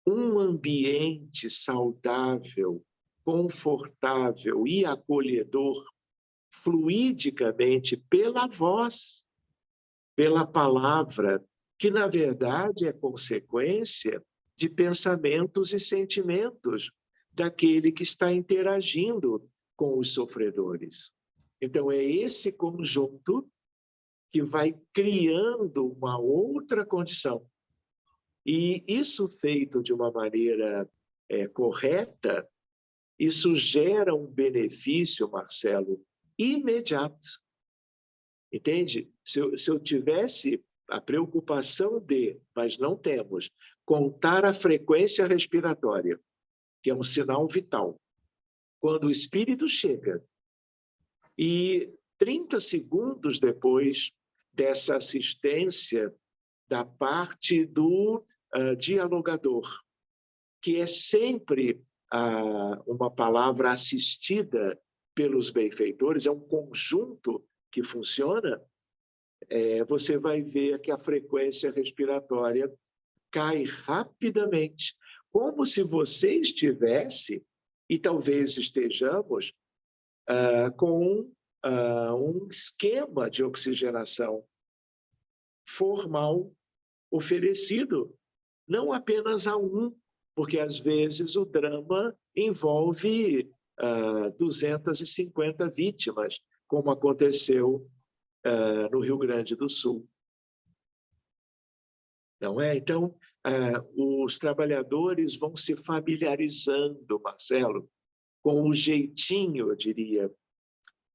um ambiente saudável, confortável e acolhedor, fluidicamente pela voz, pela palavra, que na verdade é consequência de pensamentos e sentimentos daquele que está interagindo com os sofredores. Então é esse conjunto que vai criando uma outra condição. E isso feito de uma maneira correta, isso gera um benefício, Marcelo, imediato. Entende? Se eu tivesse a preocupação de, mas não temos, contar a frequência respiratória, que é um sinal vital. Quando o espírito chega e 30 segundos depois dessa assistência da parte do dialogador, que é sempre uma palavra assistida pelos benfeitores, é um conjunto que funciona, você vai ver que a frequência respiratória cai rapidamente, como se você estivesse, e talvez estejamos, com um esquema de oxigenação formal oferecido, não apenas a um, porque às vezes o drama envolve 250 vítimas, como aconteceu no Rio Grande do Sul. Não é? Então, os trabalhadores vão se familiarizando, Marcelo, com o jeitinho, eu diria,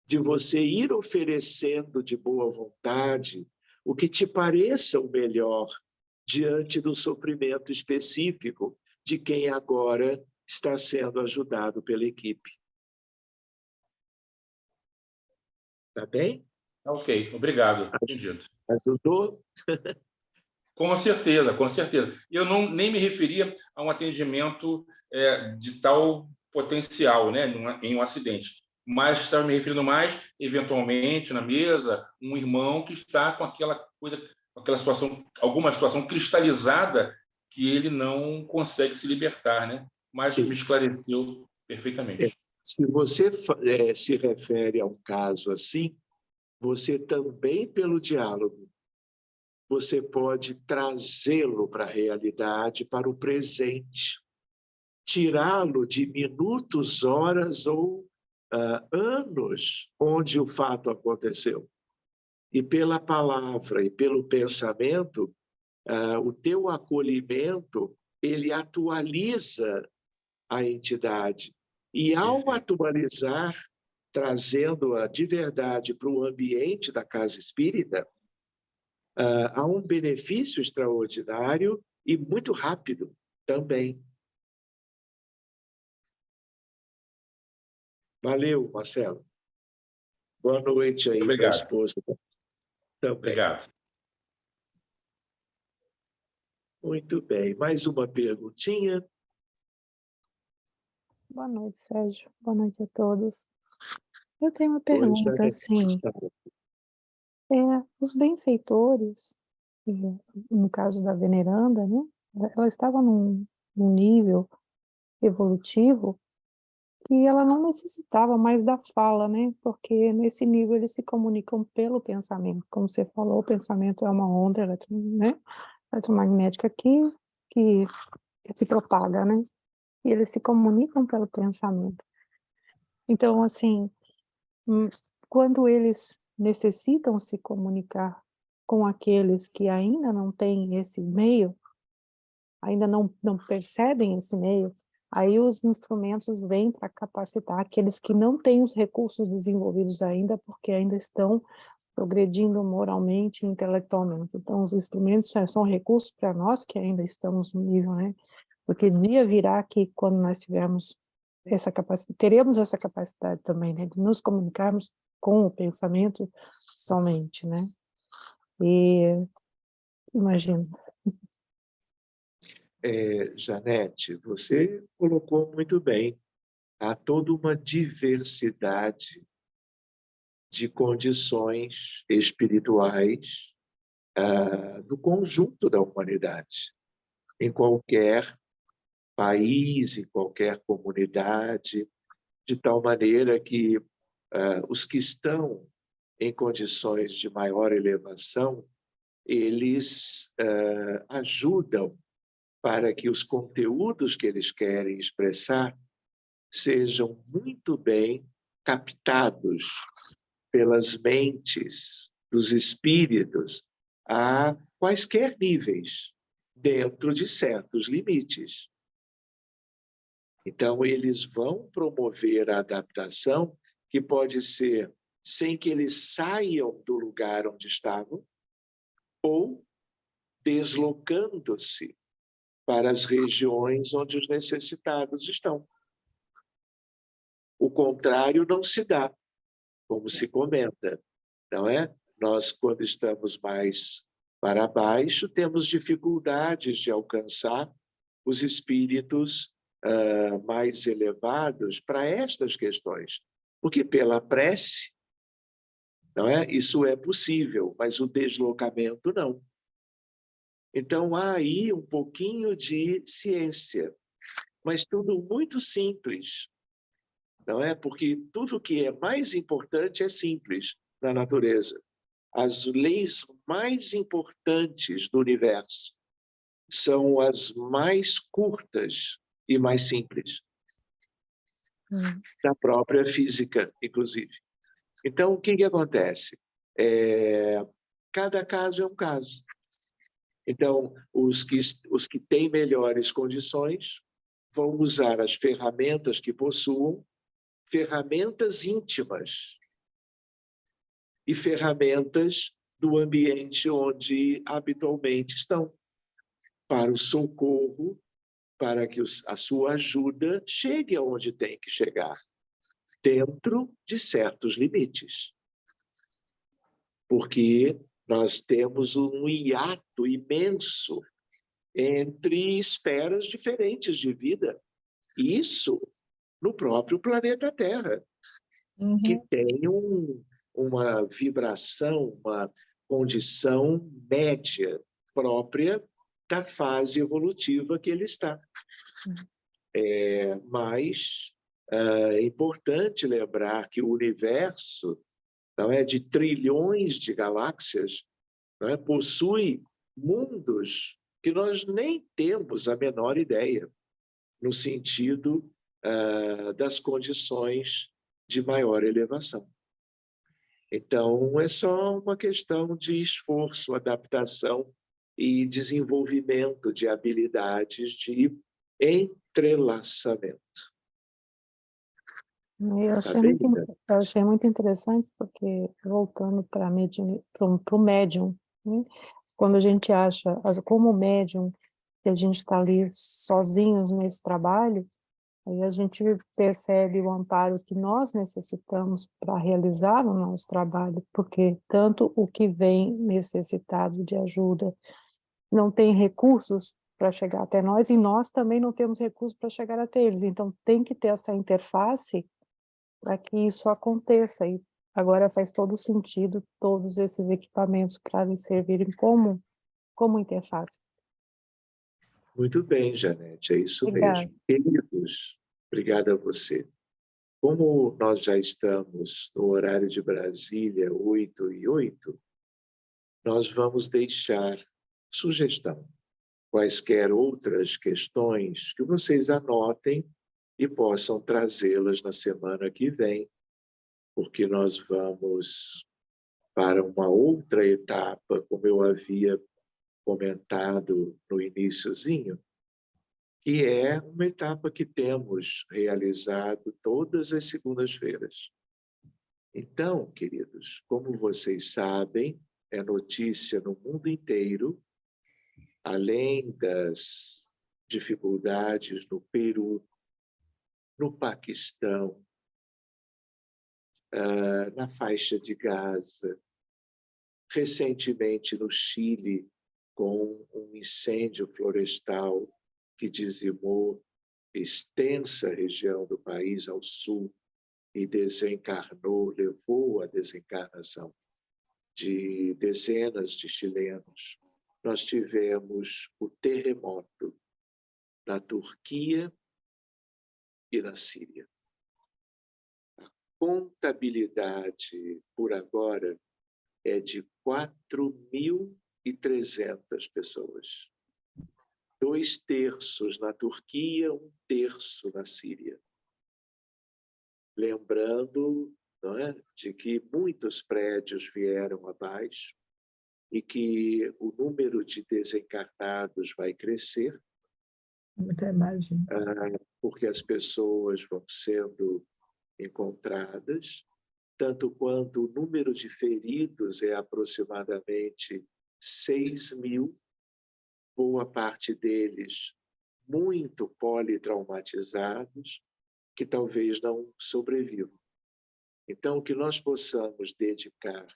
de você ir oferecendo de boa vontade o que te pareça o melhor diante do sofrimento específico de quem agora está sendo ajudado pela equipe. Tá bem? Ok, obrigado. Entendido. Ajudou? Com certeza, com certeza. Eu nem me referia a um atendimento de tal potencial, né, em um acidente, mas estava me referindo mais, eventualmente, na mesa, um irmão que está com aquela coisa, aquela situação, alguma situação cristalizada que ele não consegue se libertar, né? Mas Sim. me esclareceu perfeitamente. Se você se refere a um caso assim, você também, pelo diálogo, você pode trazê-lo para a realidade, para o presente, tirá-lo de minutos, horas ou anos onde o fato aconteceu. e pela palavra e pelo pensamento, o teu acolhimento, ele atualiza a entidade. E ao atualizar, trazendo-a de verdade para o ambiente da casa espírita, há um benefício extraordinário e muito rápido também. Valeu, Marcelo. Boa noite aí para a Obrigado. esposa também. Obrigado. Muito bem. Mais uma perguntinha? Boa noite, Sérgio. Boa noite a todos. Eu tenho uma Oi, pergunta, Janete. assim, os benfeitores, no caso da veneranda, né, ela estava num nível evolutivo que ela não necessitava mais da fala, né, porque nesse nível eles se comunicam pelo pensamento. Como você falou, o pensamento é uma onda eletromagnética que se propaga, né, e eles se comunicam pelo pensamento. Então, assim, quando eles necessitam se comunicar com aqueles que ainda não têm esse meio, ainda não percebem esse meio, aí os instrumentos vêm para capacitar aqueles que não têm os recursos desenvolvidos ainda, porque ainda estão progredindo moralmente e intelectualmente. Então, os instrumentos são recursos para nós que ainda estamos no nível, né? Porque dia virá que quando nós tivermos essa capacidade, teremos essa capacidade também, né, de nos comunicarmos com o pensamento somente, né? E imagino. Janete, você colocou muito bem. Há toda uma diversidade de condições espirituais do conjunto da humanidade. Em qualquer país, em qualquer comunidade, de tal maneira que os que estão em condições de maior elevação, eles ajudam para que os conteúdos que eles querem expressar sejam muito bem captados pelas mentes dos espíritos a quaisquer níveis, dentro de certos limites. Então, eles vão promover a adaptação, que pode ser sem que eles saiam do lugar onde estavam, ou deslocando-se para as regiões onde os necessitados estão. O contrário não se dá, como se comenta, não é? Nós, quando estamos mais para baixo, temos dificuldades de alcançar os espíritos mais elevados para estas questões. Porque pela prece, não é? Isso é possível, mas o deslocamento não. Então, há aí um pouquinho de ciência, mas tudo muito simples, não é? Porque tudo que é mais importante é simples na natureza. As leis mais importantes do universo são as mais curtas e mais simples, da própria física, inclusive. Então, o que acontece? Cada caso é um caso. Então, os que têm melhores condições vão usar as ferramentas que possuam, ferramentas íntimas e ferramentas do ambiente onde habitualmente estão, para o socorro, para que a sua ajuda chegue aonde tem que chegar, dentro de certos limites. Porque nós temos um hiato imenso entre esferas diferentes de vida. Isso no próprio planeta Terra, que tem uma vibração, uma condição média própria da fase evolutiva que ele está. Mas é importante lembrar que o universo, não é, de trilhões de galáxias, não é, possui mundos que nós nem temos a menor ideia, no sentido das condições de maior elevação. Então, é só uma questão de esforço, adaptação e desenvolvimento de habilidades de entrelaçamento. Tá bem, Lina? Eu achei muito interessante, porque, voltando para o médium, né? Quando a gente acha, como médium, que a gente está ali sozinhos nesse trabalho, aí a gente percebe o amparo que nós necessitamos para realizar o nosso trabalho, porque tanto o que vem necessitado de ajuda não tem recursos para chegar até nós, e nós também não temos recursos para chegar até eles. Então, tem que ter essa interface para que isso aconteça. E agora faz todo sentido todos esses equipamentos para lhes servirem como interface. Muito bem, Janete, é isso Obrigada. mesmo. Queridos, obrigado a você. Como nós já estamos no horário de Brasília, 8h08, nós vamos deixar sugestão. Quaisquer outras questões que vocês anotem e possam trazê-las na semana que vem, porque nós vamos para uma outra etapa, como eu havia comentado no iniciozinho, que é uma etapa que temos realizado todas as segundas-feiras. Então, queridos, como vocês sabem, é notícia no mundo inteiro, além das dificuldades no Peru, no Paquistão, na faixa de Gaza, recentemente no Chile, com um incêndio florestal que dizimou extensa região do país ao sul e levou à desencarnação de dezenas de chilenos. Nós tivemos o terremoto na Turquia e na Síria. A contabilidade, por agora, é de 4.300 pessoas. 2/3 na Turquia, 1/3 na Síria. Lembrando, não é, de que muitos prédios vieram abaixo e que o número de desencarnados vai crescer, Muita imagem. porque as pessoas vão sendo encontradas, tanto quanto o número de feridos é aproximadamente 6.000, boa parte deles muito politraumatizados, que talvez não sobrevivam. Então, que nós possamos dedicar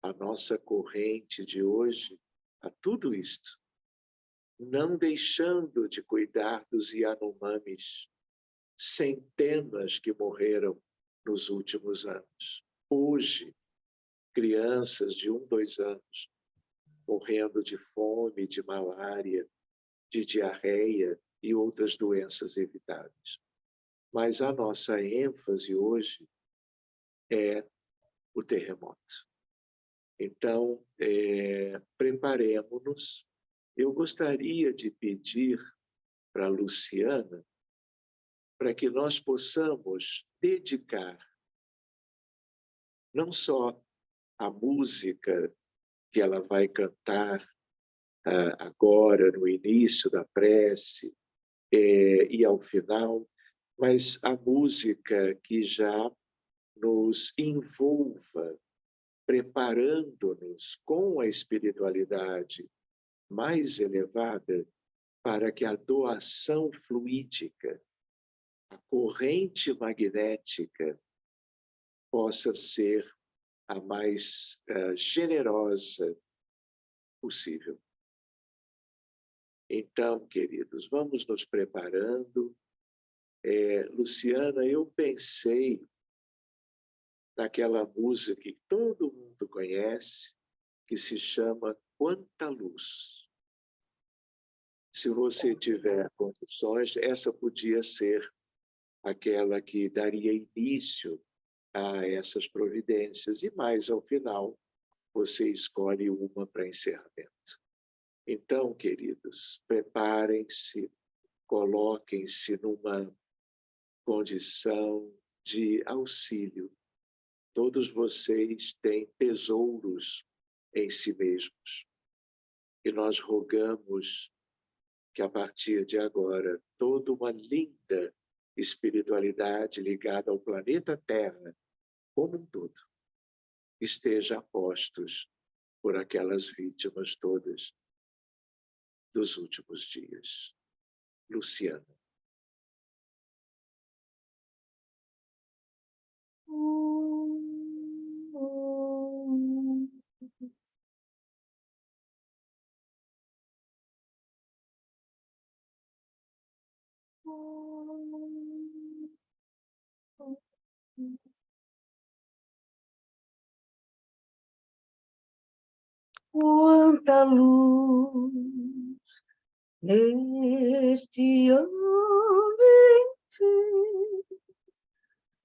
a nossa corrente de hoje a tudo isto, não deixando de cuidar dos Yanomamis, centenas que morreram nos últimos anos. Hoje, crianças de 1, 2 anos morrendo de fome, de malária, de diarreia e outras doenças evitáveis. Mas a nossa ênfase hoje é o terremoto. Então, preparemos-nos. Eu gostaria de pedir para a Luciana para que nós possamos dedicar não só a música que ela vai cantar agora, no início da prece e ao final, mas a música que já nos envolva, preparando-nos com a espiritualidade mais elevada para que a doação fluídica, a corrente magnética, possa ser a mais generosa possível. Então, queridos, vamos nos preparando. Luciana, eu pensei naquela música que todo mundo conhece, que se chama Quanta Luz. Se você tiver condições, essa podia ser aquela que daria início a essas providências. E mais, ao final, você escolhe uma para encerramento. Então, queridos, preparem-se, coloquem-se numa condição de auxílio Todos vocês têm tesouros em si mesmos. E nós rogamos que, a partir de agora, toda uma linda espiritualidade ligada ao planeta Terra, como um todo, esteja a postos por aquelas vítimas todas dos últimos dias. Luciana. Quanta luz neste ambiente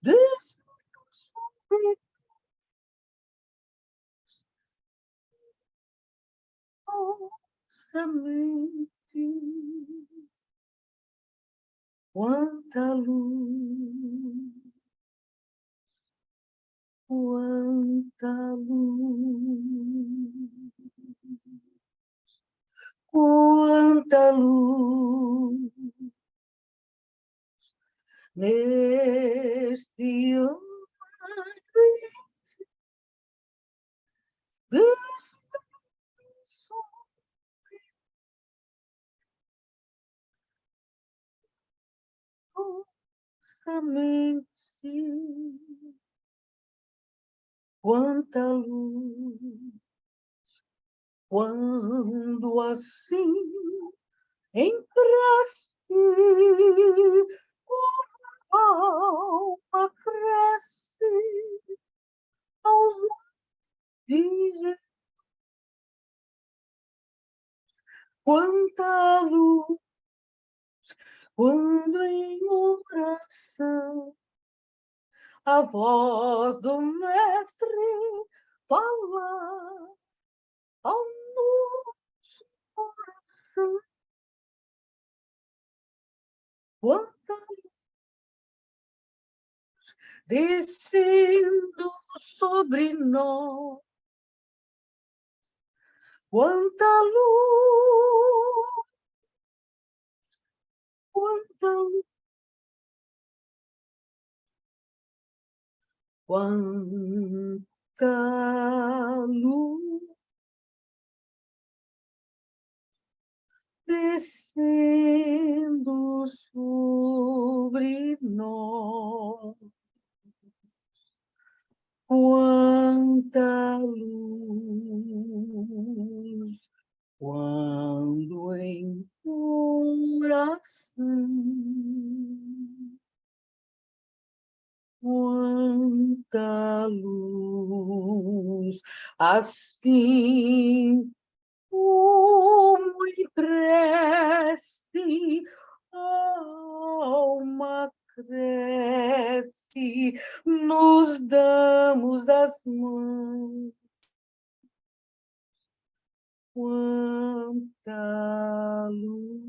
desesperosamente. Quanta luz, quanta luz, quanta luz neste ambiente desesperosamente. Quanta luz, quando assim em prece a alma cresce aos olhos. Quanta luz, quando em oração a voz do mestre fala ao nosso coração. Quanta luz descendo sobre nós. Quanta luz, quanta luz, quanta luz descendo sobre nós. Quanta luz, quando em oração, quanta luz, assim como em prece, a alma cresce, nos damos as mãos. Quanta luz,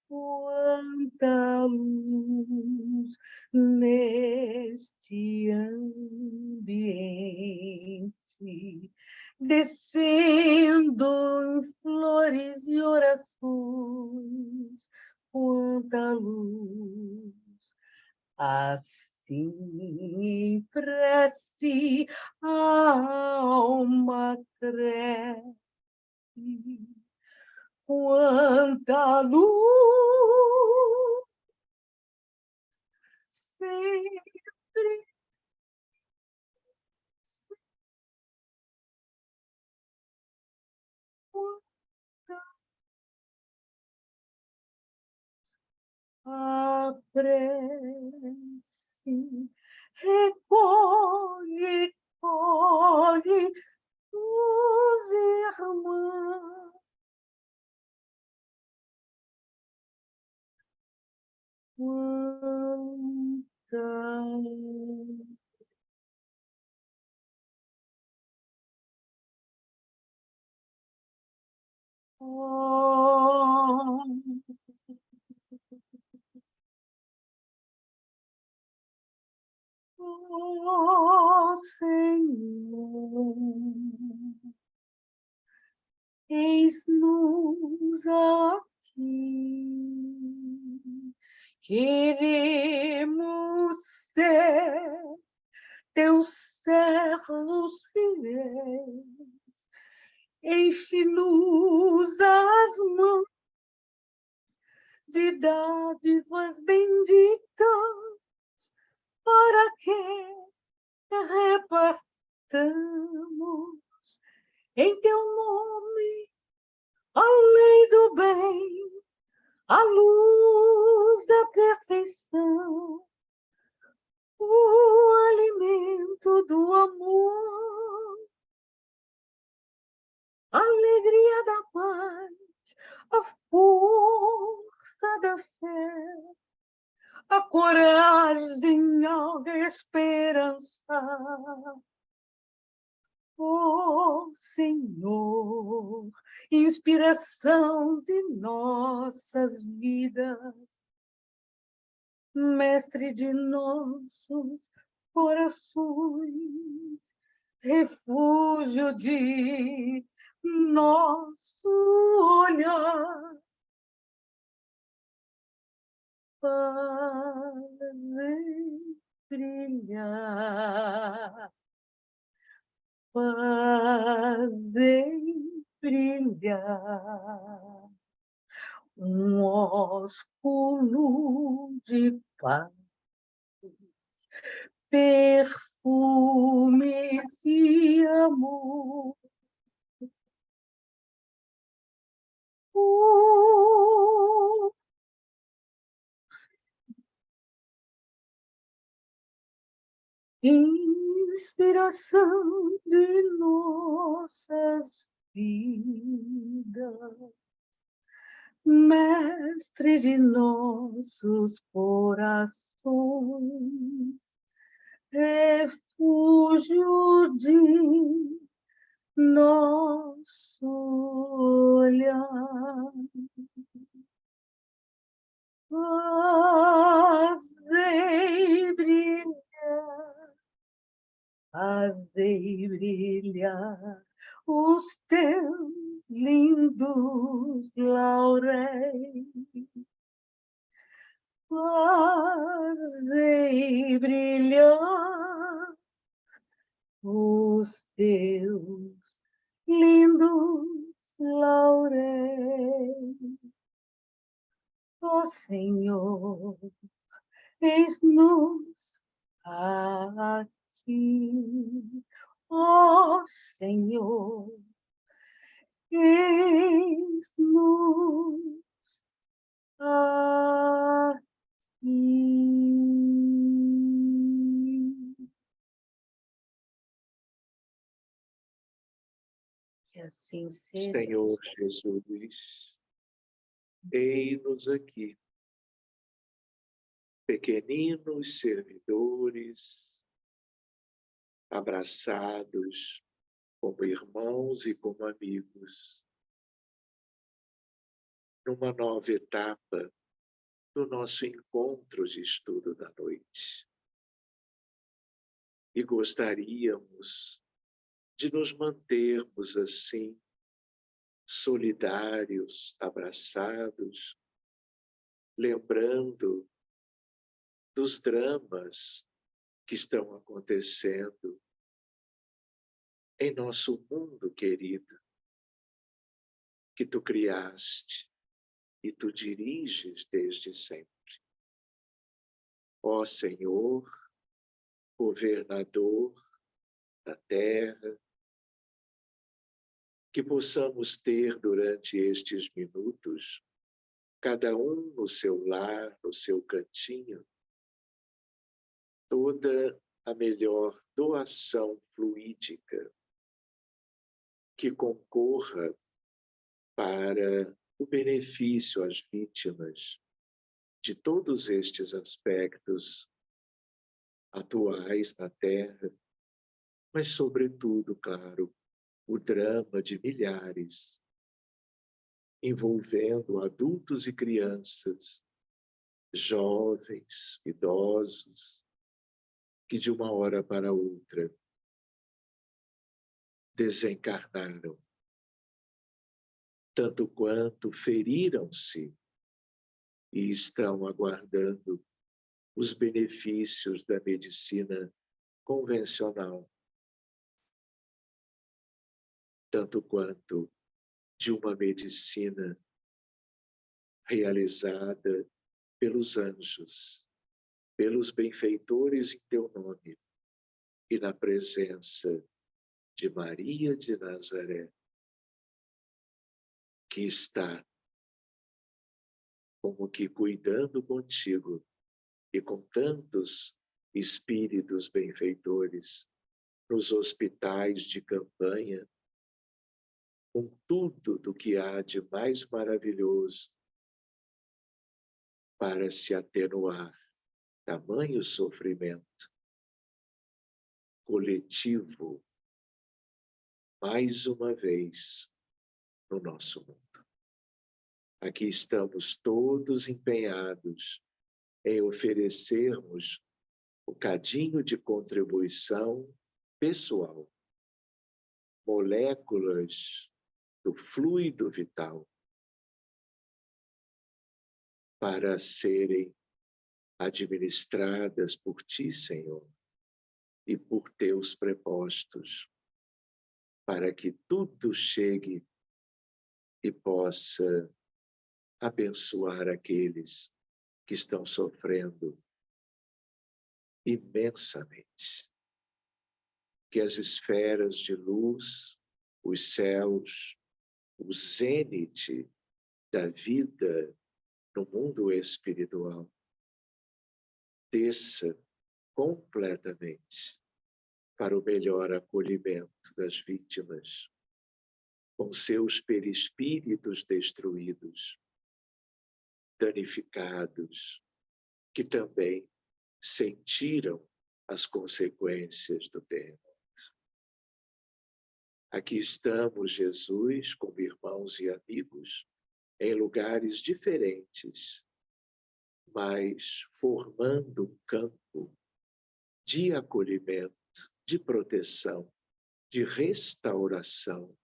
quanta luz neste ambiente, descendo em flores e orações. Quanta luz, assim em prece a alma cresce. Quanta luz sempre a prece recolhe, colhe os irmãos. Quanta eis-nos aqui. Queremos ser teus servos fiéis. Enche-nos as mãos de dádivas benditas, para que repartamos em teu nome a lei do bem, a luz da perfeição, o alimento do amor, a alegria da paz, a força da fé, a coragem, a esperança. Ó Senhor, inspiração de nossas vidas, mestre de nossos corações, refúgio de nosso olhar, fazer brilhar, fazer brilhar um ósculo de paz, perfumes e amor. Inspiração de nossas vidas, mestre de nossos corações, refúgio de nosso olhar. Fazei brilhar, fazei brilhar os teus lindos lauréis. Fazei brilhar os teus lindos lauréis. Ó Senhor, eis-nos aqui. Ó Senhor, eis-nos aqui. Que assim seja. Senhor Jesus, ei-nos aqui, pequeninos servidores, abraçados como irmãos e como amigos, numa nova etapa do nosso encontro de estudo da noite. E gostaríamos de nos mantermos assim, solidários, abraçados, lembrando dos dramas que estão acontecendo em nosso mundo querido, que tu criaste e tu diriges desde sempre. Ó Senhor, governador da terra, que possamos ter durante estes minutos, cada um no seu lar, no seu cantinho, toda a melhor doação fluídica que concorra para o benefício às vítimas de todos estes aspectos atuais na Terra, mas, sobretudo, claro, o drama de milhares envolvendo adultos e crianças, jovens, idosos, que de uma hora para outra desencarnaram tanto quanto feriram-se e estão aguardando os benefícios da medicina convencional, tanto quanto de uma medicina realizada pelos anjos, pelos benfeitores em teu nome e na presença de Maria de Nazaré, que está como que cuidando contigo e com tantos espíritos benfeitores nos hospitais de campanha, com tudo do que há de mais maravilhoso para se atenuar tamanho sofrimento coletivo, mais uma vez, no nosso mundo. Aqui estamos todos empenhados em oferecermos o cadinho de contribuição pessoal, moléculas do fluido vital, para serem administradas por ti, Senhor, e por teus prepostos, para que tudo chegue e possa abençoar aqueles que estão sofrendo imensamente. Que as esferas de luz, os céus, o zênite da vida no mundo espiritual desça completamente para o melhor acolhimento das vítimas, com seus perispíritos destruídos, danificados, que também sentiram as consequências do terremoto. Aqui estamos, Jesus, como irmãos e amigos, em lugares diferentes, mas formando um campo de acolhimento, de proteção, de restauração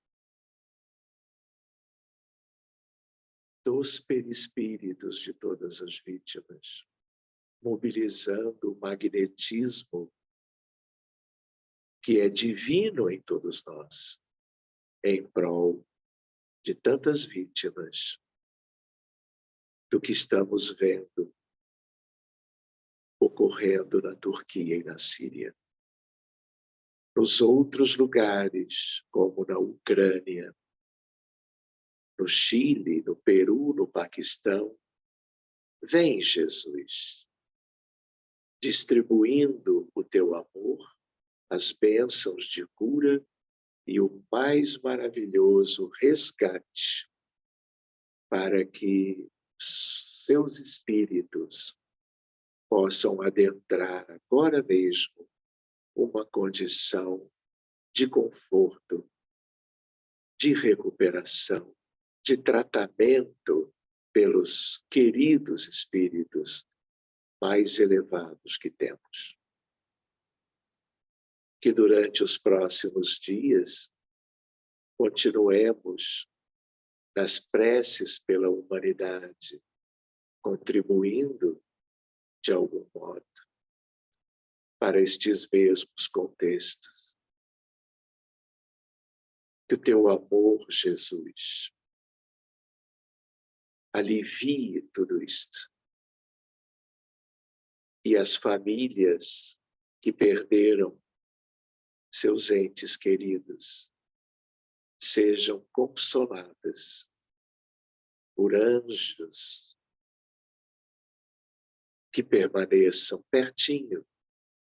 dos perispíritos de todas as vítimas, mobilizando o magnetismo que é divino em todos nós, em prol de tantas vítimas do que estamos vendo ocorrendo na Turquia e na Síria. Nos outros lugares, como na Ucrânia, no Chile, no Peru, no Paquistão, vem, Jesus, distribuindo o teu amor, as bênçãos de cura e o mais maravilhoso resgate, para que seus espíritos possam adentrar agora mesmo uma condição de conforto, de recuperação, de tratamento pelos queridos espíritos mais elevados que temos. Que durante os próximos dias continuemos nas preces pela humanidade, contribuindo de algum modo para estes mesmos contextos. Que o teu amor, Jesus, alivie tudo isto. E as famílias que perderam seus entes queridos sejam consoladas por anjos que permaneçam pertinho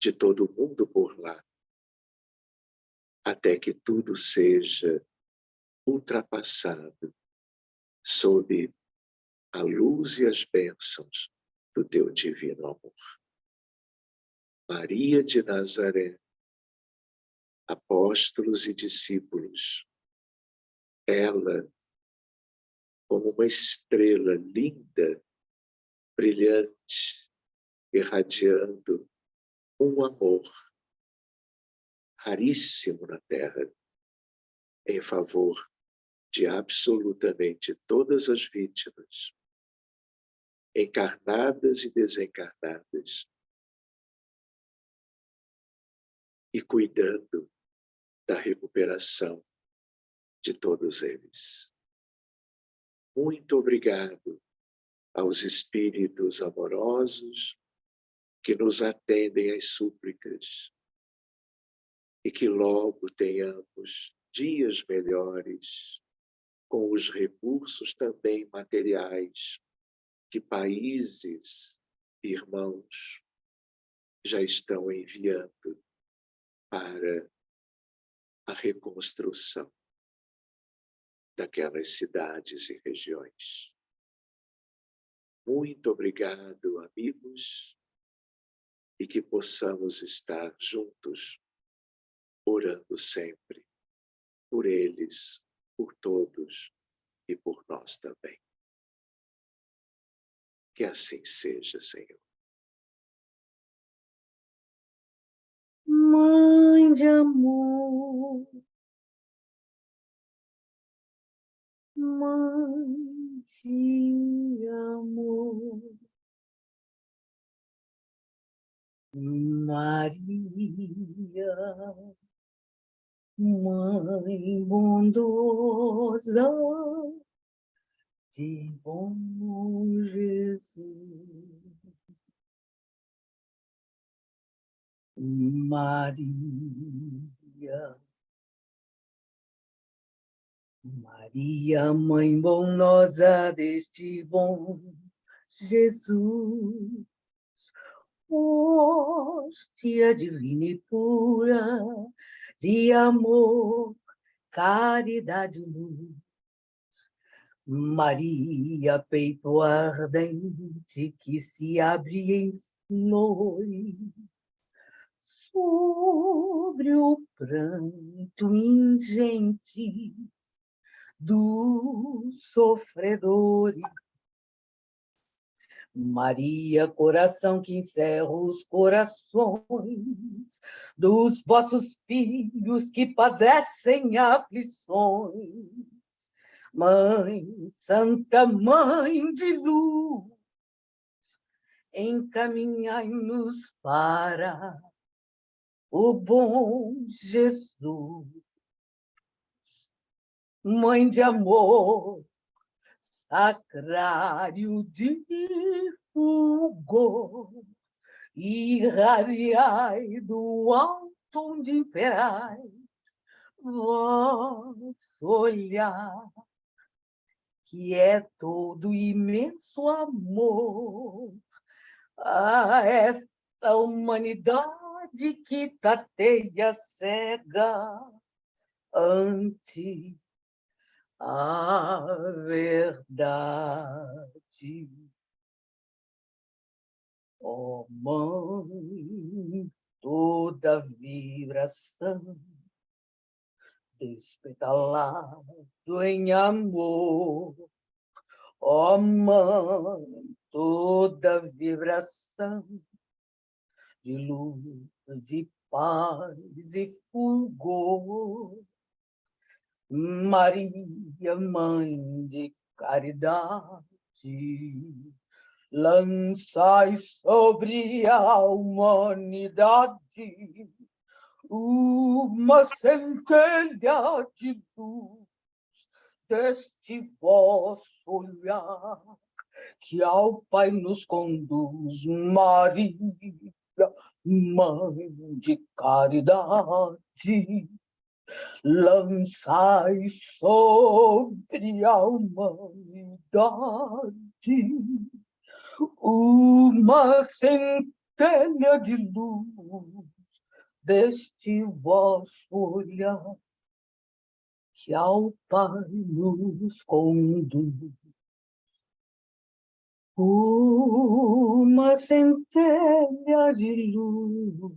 de todo mundo por lá, até que tudo seja ultrapassado sob a luz e as bênçãos do teu divino amor. Maria de Nazaré, apóstolos e discípulos, ela, como uma estrela linda, brilhante, irradiando um amor raríssimo na Terra, em favor de absolutamente todas as vítimas, encarnadas e desencarnadas, e cuidando da recuperação de todos eles. Muito obrigado aos espíritos amorosos que nos atendem às súplicas e que logo tenhamos dias melhores com os recursos também materiais que países irmãos já estão enviando para a reconstrução daquelas cidades e regiões. Muito obrigado, amigos, e que possamos estar juntos, orando sempre, por eles, por todos e por nós também. Que assim seja, Senhor. Mãe de amor, mãe de amor, Maria, mãe bondosa de bom Jesus. Maria, mãe bondosa deste bom Jesus, hóstia divina e pura, de amor, caridade e luz. Maria, peito ardente que se abre em flores, sobre o pranto ingente dos sofredores. Maria, coração que encerra os corações dos vossos filhos que padecem aflições. Mãe, Santa Mãe de luz, encaminhai-nos para o bom Jesus. Mãe de amor, sacrário de fulgor, irradiai do alto onde imperais vosso olhar, que é todo imenso amor a esta humanidade que tateia cega ante a verdade. Ó Mãe, toda vibração despetalado em amor. Ó Mãe, toda vibração de luz, de paz e fulgor. Maria, Mãe de caridade, lançai sobre a humanidade uma centelha de luz deste vosso olhar, que ao Pai nos conduz. Maria, Mãe de caridade, lançai sobre a humanidade uma centelha de luz deste vosso olhar, que ao Pai nos conduz. Uma centelha de luz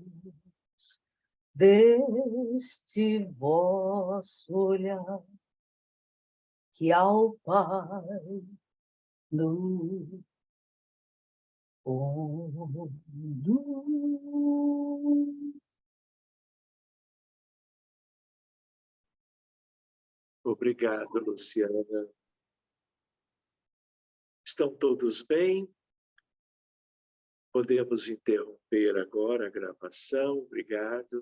deste vosso olhar, que ao Pai nos conduz. Obrigado, Luciana. Estão todos bem? Podemos interromper agora a gravação. Obrigado.